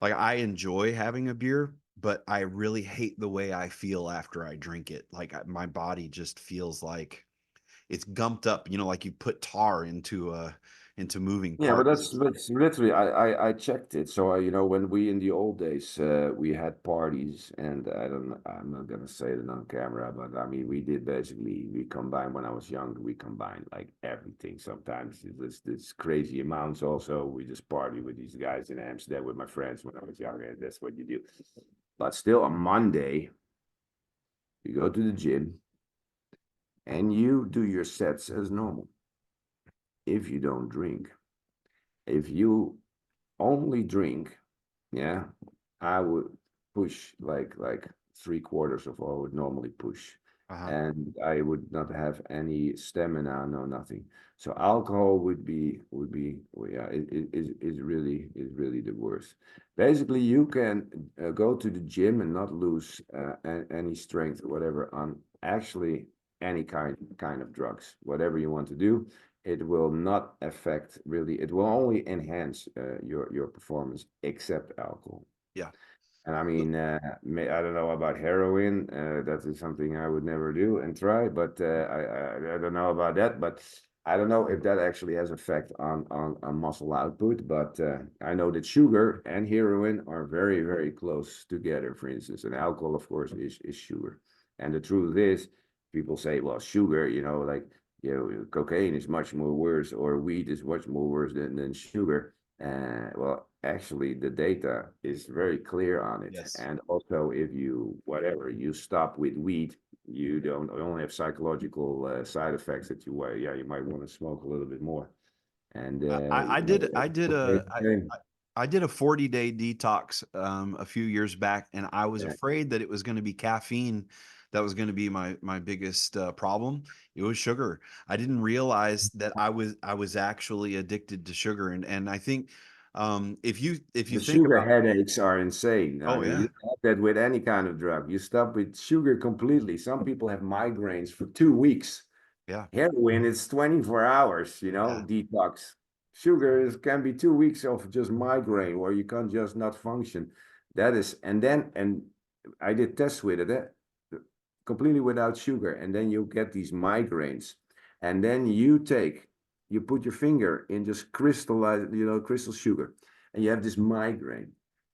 Like, I enjoy having a beer, but I really hate the way I feel after I drink it. Like, my body just feels like it's gumped up, like you put tar into moving yeah, but parts. that's literally I checked it. So when we in the old days we had parties, and I'm not gonna say it on camera, but I mean we did basically we combined when I was young we combined like everything. Sometimes it was this crazy amounts. Also, we just party with these guys in Amsterdam with my friends when I was younger, and that's what you do. But still, on Monday you go to the gym and you do your sets as normal. If you don't drink, if you only drink, yeah, I would push like 3/4 of what I would normally push, Uh-huh. and I would not have any stamina, no nothing. So alcohol would be well, yeah, is really the worst. Basically, you can go to the gym and not lose any strength or whatever on actually any kind of drugs, whatever you want to do. It will not affect really. It will only enhance your performance, except alcohol. Yeah. And I mean, I don't know about heroin. That is something I would never do and try. But I don't know about that. But I don't know if that actually has effect on muscle output. But I know that sugar and heroin are very very close together. For instance, and alcohol, of course, is sugar. And the truth is, people say, well, sugar, like cocaine is much more worse, or weed is much more worse than sugar. Well, actually, the data is very clear on it. Yes. And also, if you stop with weed, you don't only have psychological side effects that you might want to smoke a little bit more. And I did I did cocaine, a same. I did a 40-day detox a few years back, and I was Yeah. afraid that it was going to be caffeine that was going to be my biggest problem. It was sugar. I didn't realize that I was actually addicted to sugar, and I think if you The think sugar about. headaches are insane. I Oh mean, you yeah, don't have that with any kind of drug. You stop with sugar completely. Some people have migraines for 2 weeks. yeah, Heroin, it's 24 hours, yeah, detox. sugar is can be 2 weeks of just migraine where you can't just not function. That is, and I did tests with it, completely without sugar, and then you get these migraines, and then you put your finger in just crystallized, crystal sugar, and you have this migraine,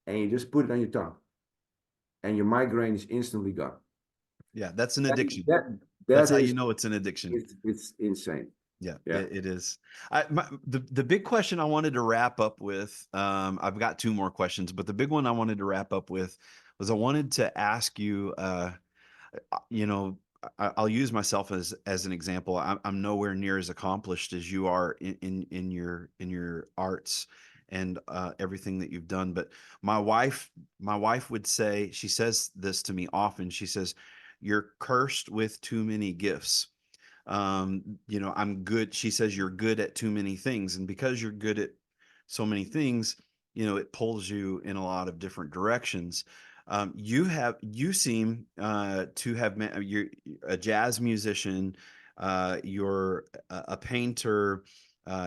and you just put it on your tongue, and your migraine is instantly gone. Yeah, that's an That addiction. that, That's that how you is know it's an addiction. it's insane. Yeah, Yeah. it is. The big question I wanted to wrap up with, I've got two more questions, but the big one I wanted to wrap up with was I wanted to ask you, you know, I'll use myself as an example. I'm nowhere near as accomplished as you are in your arts and everything that you've done. But my wife would say, she says this to me often. She says, "You're cursed with too many gifts." I'm good. She says you're good at too many things, and because you're good at so many things, it pulls you in a lot of different directions. You seem to have you're a jazz musician, you're a painter,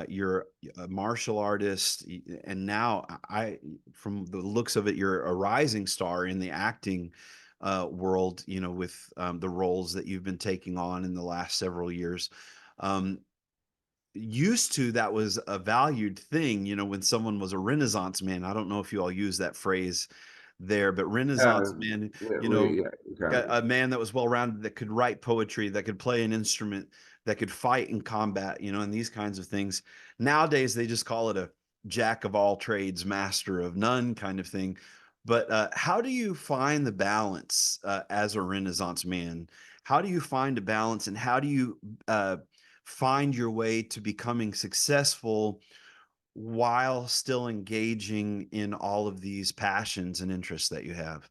you're a martial artist, and now from the looks of it, you're a rising star in the acting world, with the roles that you've been taking on in the last several years. Um, Used to, that was a valued thing, when someone was a Renaissance man. I don't know if you all use that phrase there, but Renaissance man, Yeah, we kind of. a man that was well rounded, that could write poetry, that could play an instrument, that could fight in combat, and these kinds of things. Nowadays, they just call it a jack of all trades, master of none kind of thing. But how do you find the balance as a Renaissance man? How do you find a balance, and how do you find your way to becoming successful while still engaging in all of these passions and interests that you have?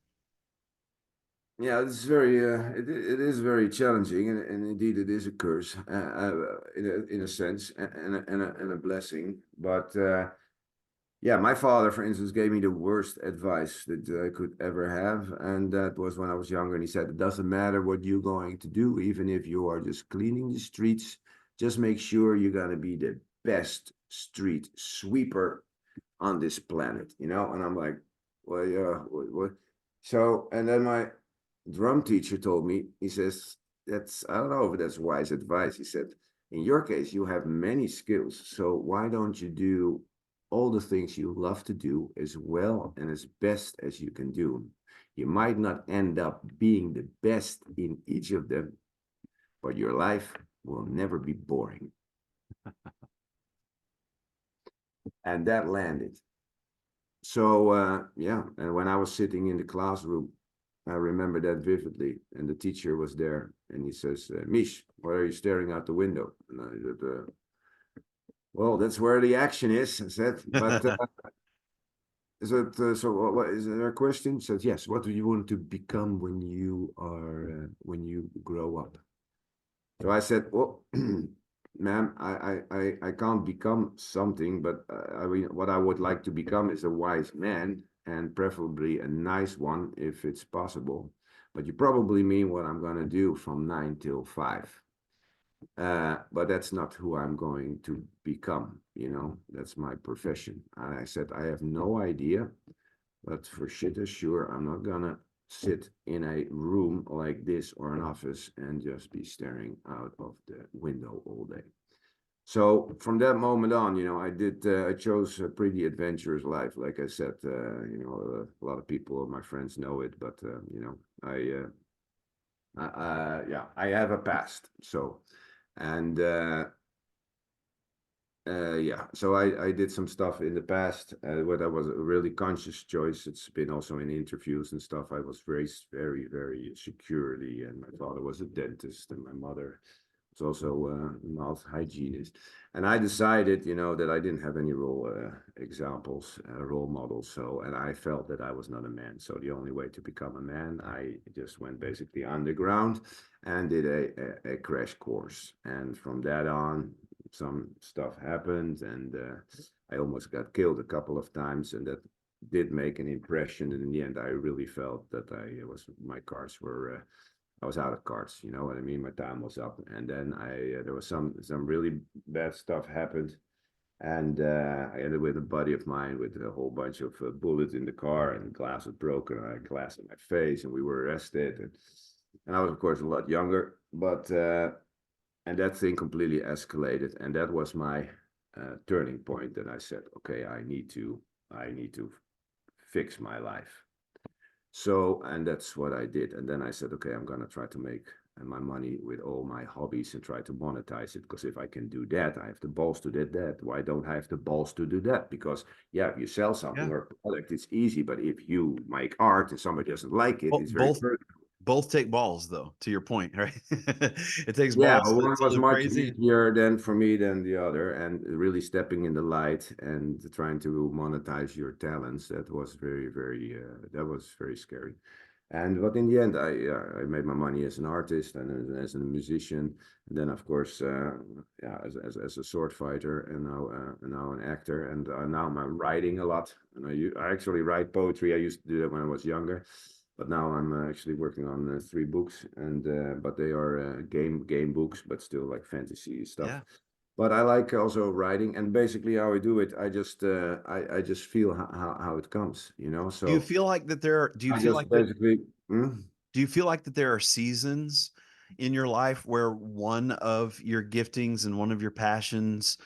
Yeah, it's very it is very challenging, and indeed it is a curse, in a sense, and a blessing. But yeah, my father, for instance, gave me the worst advice that I could ever have, and that was when I was younger. And he said, "It doesn't matter what you're going to do, even if you are just cleaning the streets, just make sure you're gonna be the best street sweeper on this planet." And I'm like, "Well, yeah, what?" So, and then my drum teacher told me, he says, "That's, I don't know if that's wise advice." He said, "In your case, you have many skills, so why don't you do all the things you love to do as well and as best as you can do? You might not end up being the best in each of them, but your life will never be boring." And that landed. So yeah, and when I was sitting in the classroom, I remember that vividly. And the teacher was there, and he says, "Mish, why are you staring out the window?" And I said, "Well, that's where the action is." I said, "But is it so? What is there a question?" He said, "Yes. What do you want to become when you grow up?" So I said, "Well, ma'am, I can't become something, but I mean, what I would like to become is a wise man, and preferably a nice one if it's possible. But you probably mean what I'm gonna do from 9 till 5. But that's not who I'm going to become, that's my profession." And I said, "I have no idea, but for shit is sure, I'm not gonna sit in a room like this or an office and just be staring out of the window all day." So from that moment on, I chose a pretty adventurous life. Like I said, a lot of people, my friends know it, but yeah, I have a past. So, and yeah, so I did some stuff in the past, where that was a really conscious choice. It's been also in interviews and stuff. I was raised very, very securely, and my father was a dentist, and my mother was also a mouth hygienist. And I decided, that I didn't have any role models. So, and I felt that I was not a man. So the only way to become a man, I just went basically underground and did a crash course. And from that on, some stuff happened, and I almost got killed a couple of times, and that did make an impression. And in the end, I really felt that my cards were, I was out of cards. You know what I mean? My time was up, and then there was some really bad stuff happened, And I ended with a buddy of mine with a whole bunch of bullets in the car, and glass was broken. I had glass in my face, and we were arrested. And I was, of course, a lot younger, but and that thing completely escalated, and that was my turning point. That I said, okay, I need to fix my life. So, and that's what I did. And then I said, okay, I'm gonna try to make my money with all my hobbies and try to monetize it. Because if I can do that, I have the balls to do that. Why don't I have the balls to do that? Because yeah, if you sell something Yeah. or a product, it's easy. But if you make art and somebody doesn't like it, Well, it's very both both take balls, though, to your point, right? It takes yeah, balls one to was live much crazy. easier than for me than the other, and really stepping in the light and trying to monetize your talents. That was that was very scary. And but in the end, I made my money as an artist and as a musician. And then, of course, yeah, as a sword fighter, and now an actor, and now I'm writing a lot. And I actually write poetry. I used to do that when I was younger, but now I'm actually working on 3 books, and but they are game books, but still like fantasy stuff. Yeah. But I like also writing, and basically how I do it, I just feel how it comes, you know. Do you So feel like that there do you I feel just like that basically. Hmm? do you feel like that there are seasons in your life where one of your giftings and one of your passions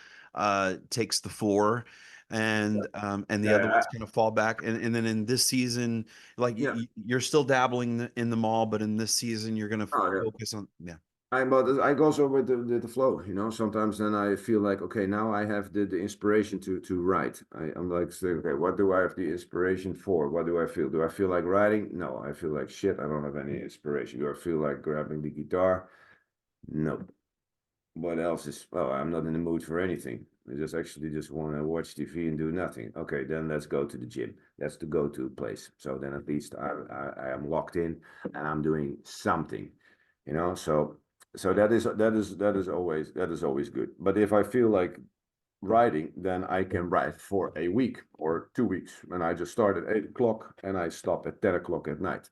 takes the fore, and the other Yeah, ones kind of fall back, and then in this season, like yeah. you're still dabbling in the mall, but in this season you're going to Oh, yeah. focus on, yeah. But I go also with the flow, you know. Sometimes then I feel like, okay, now I have the inspiration to write. I'm like saying, okay, what do I have the inspiration for? What do I feel? Do I feel like writing? No, I feel like shit. I don't have any inspiration. Do I feel like grabbing the guitar? No. What else is? Well, I'm not in the mood for anything. I just actually just want to watch TV and do nothing. Okay, then let's go to the gym. That's the go-to place. So then at least I am locked in and I'm doing something, you know. So that is always good. But if I feel like writing, then I can write for a week or 2 weeks, and I just start at 8 o'clock and I stop at 10 o'clock at night,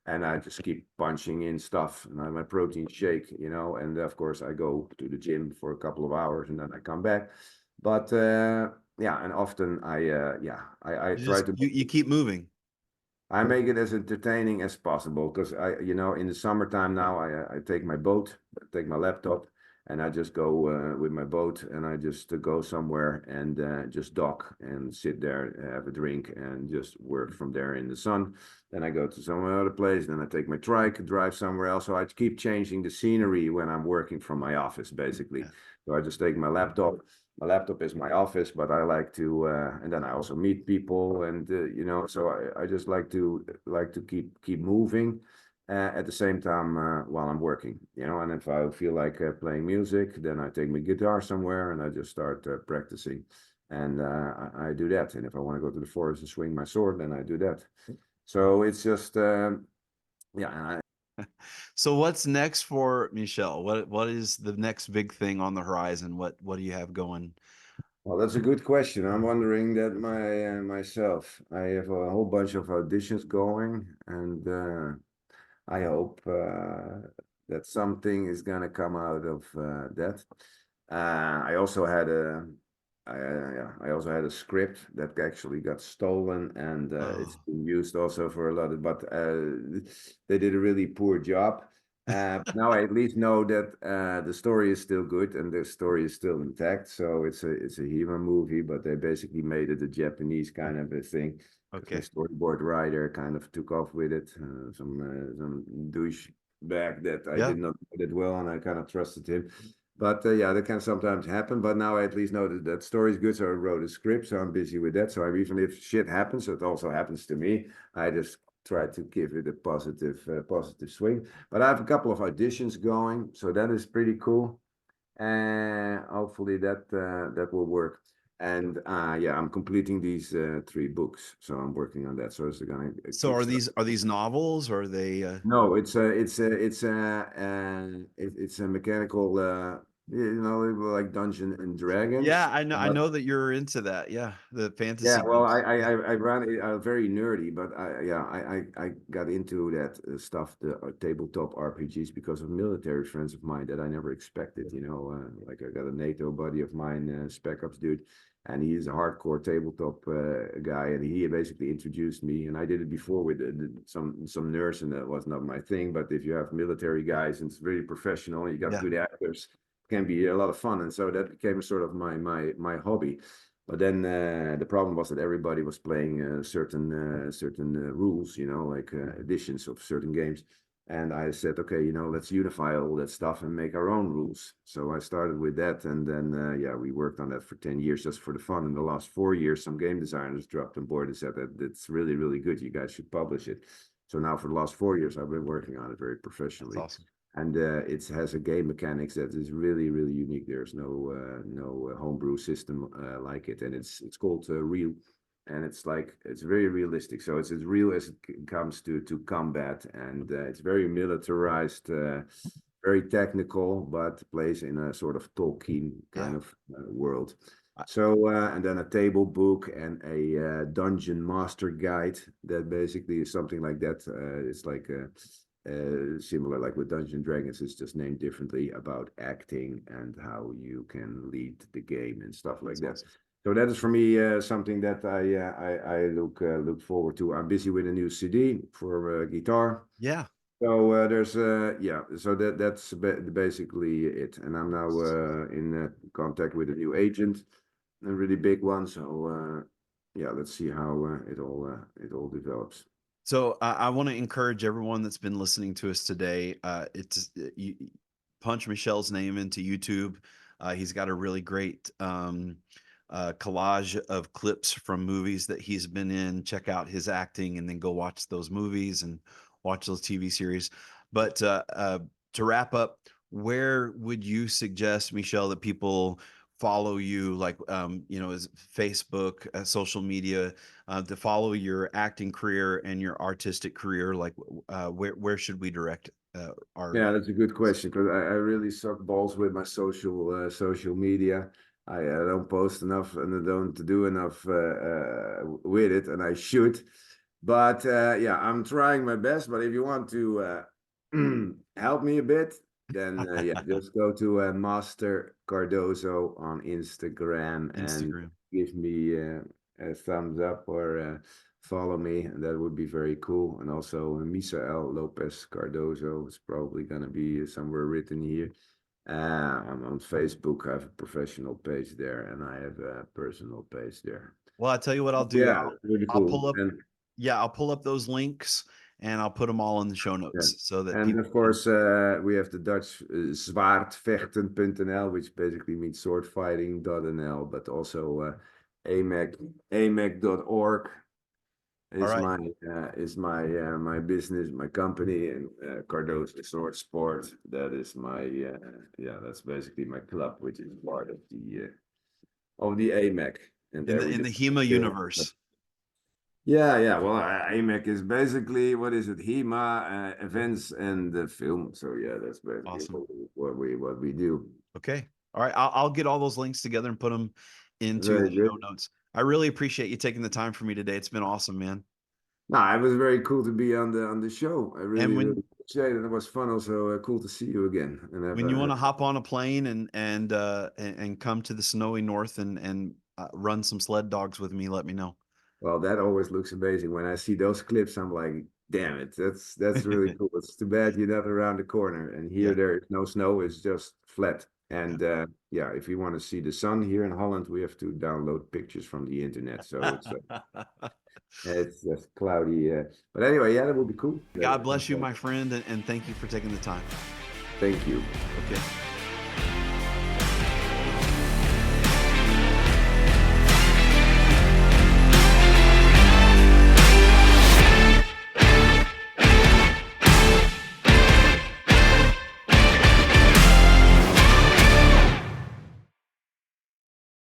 and I just keep punching in stuff, and I have my protein shake, you know, and of course I go to the gym for a couple of hours and then I come back. But yeah, and often I You try just to you keep moving. I make it as entertaining as possible because you know, in the summertime now, I take my boat, take my laptop, and I just go with my boat, and I just go somewhere and just dock and sit there, have a drink, and just work from there in the sun. Then I go to some other place. Then I take my trike, drive somewhere else. So I keep changing the scenery when I'm working from my office, basically. Yeah. So I just take my laptop. My laptop is my office, but I like to, and then I also meet people, and you know, so I just like to keep moving at the same time while I'm working, you know. And if I feel like playing music, then I take my guitar somewhere and I just start practicing, and I do that. And if I want to go to the forest and swing my sword, then I do that. So it's just, yeah, and So what's next for Michelle? What is the next big thing on the horizon? What do you have going? well, that's a good question. I'm wondering that myself. I have a whole bunch of auditions going, and I hope that something is gonna come out of that. I also had yeah, I also had a script that actually got stolen, and it's Oh, been used also for a lot of, but they did a really poor job. Now I at least know that the story is still good and the story is still intact. So it's a He-Man movie, but they basically made it a Japanese kind of a thing because my okay. storyboard writer kind of took off with it. Some douche bag that I Yeah. did not know that well, and I kind of trusted him. But yeah, that can sometimes happen. But now I at least know that that story is good. So I wrote a script, so I'm busy with that. So I, even if shit happens, it also happens to me. I just try to give it a positive swing. But I have a couple of auditions going, so that is pretty cool. And hopefully that will work. And yeah, I'm completing these 3 books, so I'm working on that. So it's gonna So kickstart. are these novels, or are they No, it's a mechanical. You know, like Dungeon and Dragons. Yeah, I know that you're into that. Yeah, the Yeah, fantasy well, games. I ran it very nerdy, but I got into that stuff, the tabletop RPGs, because of military friends of mine that I never expected. You know, like I got a NATO buddy of mine, Spec Ops dude, and he is a hardcore tabletop guy, and he basically introduced me. And I did it before with some nerds, and that was not my thing. But if you have military guys and it's very professional, and you got Yeah, good actors, it can be a lot of fun. And so that became sort of my hobby. But then the problem was that everybody was playing certain rules, you know, like editions of certain games. And I said, okay, you know, let's unify all that stuff and make our own rules. So I started with that, and then yeah, we worked on that for 10 years just for the fun. In the last 4 years, some game designers dropped on board and said that it's really really good. You guys should publish it. So now for the last 4 years, I've been working on it very that's professionally, awesome. and it has a game mechanics that is really really unique. There's no homebrew system like it, and it's called Real, and it's like it's very realistic. So it's as real as it comes to combat, and it's very militarized, very technical, but plays in a sort of Tolkien Yeah. kind of world. I- So and then a table book and a dungeon master guide that basically is something like that. It's like similar like with Dungeons and Dragons, it's just named differently, about acting and how you can lead the game and stuff like That's that. awesome. So that is for me something that I look forward to. I'm busy with a new CD for guitar. Yeah. So there's yeah, so that's basically it. And I'm now in contact with a new agent, a really big one. So yeah, let's see how it all develops. So I want to encourage everyone that's been listening to us today. Punch Michelle's name into YouTube. He's got a really great collage of clips from movies that he's been in. Check out his acting, and then go watch those movies and watch those TV series. But to wrap up, where would you suggest, Michelle, that people follow you? Like, is Facebook, social media, to follow your acting career and your artistic career? Like, where should we direct our? Yeah, that's a good question, because I really suck balls with my social media. I don't post enough and I don't do enough with it, and I should. But yeah, I'm trying my best. But if you want to help me a bit, then yeah, just go to Master Cardozo on Instagram and Instagram. give me a thumbs up, or follow me, and that would be very cool. And also Mishaël Lopes Cardozo is probably going to be somewhere written here. I'm on Facebook. I have a professional page there, and I have a personal page there. Well, I tell you what I'll do. Yeah, really I'll cool. pull up. And Yeah, I'll pull up those links and I'll put them all in the show yeah. notes so that And people of can. course, we have the Dutch zwaardvechten.nl, which basically means swordfighting.nl, but also AMAC, amac.org All is right. my business, my company, and Cardozo Sword Sport. That is my yeah, that's basically my club, which is part of the AMAC, and In there the we in do. the HEMA universe. Yeah, yeah. Well, AMAC is basically, what is it? HEMA events and the film. So yeah, that's basically Awesome. what we do. Okay. All right. I'll get all those links together and put them into the Very good. show notes. I really appreciate you taking the time for me today. It's been awesome, man. No, it was very cool to be on the show. I And really appreciate it. It was fun. Also, cool to see you again and have when you want a to hop on a plane and come to the snowy north and run some sled dogs with me, let me know. well, that always looks amazing. When I see those clips, I'm like, damn it, that's really cool. It's too bad you're not around the corner. And here Yeah. there is no snow, it's just flat. Yeah. And yeah, if you want to see the sun here in Holland, we have to download pictures from the internet. So it's just cloudy. But anyway, yeah, that would be cool. God bless you, my friend, and thank you for taking the time. Thank you. Okay.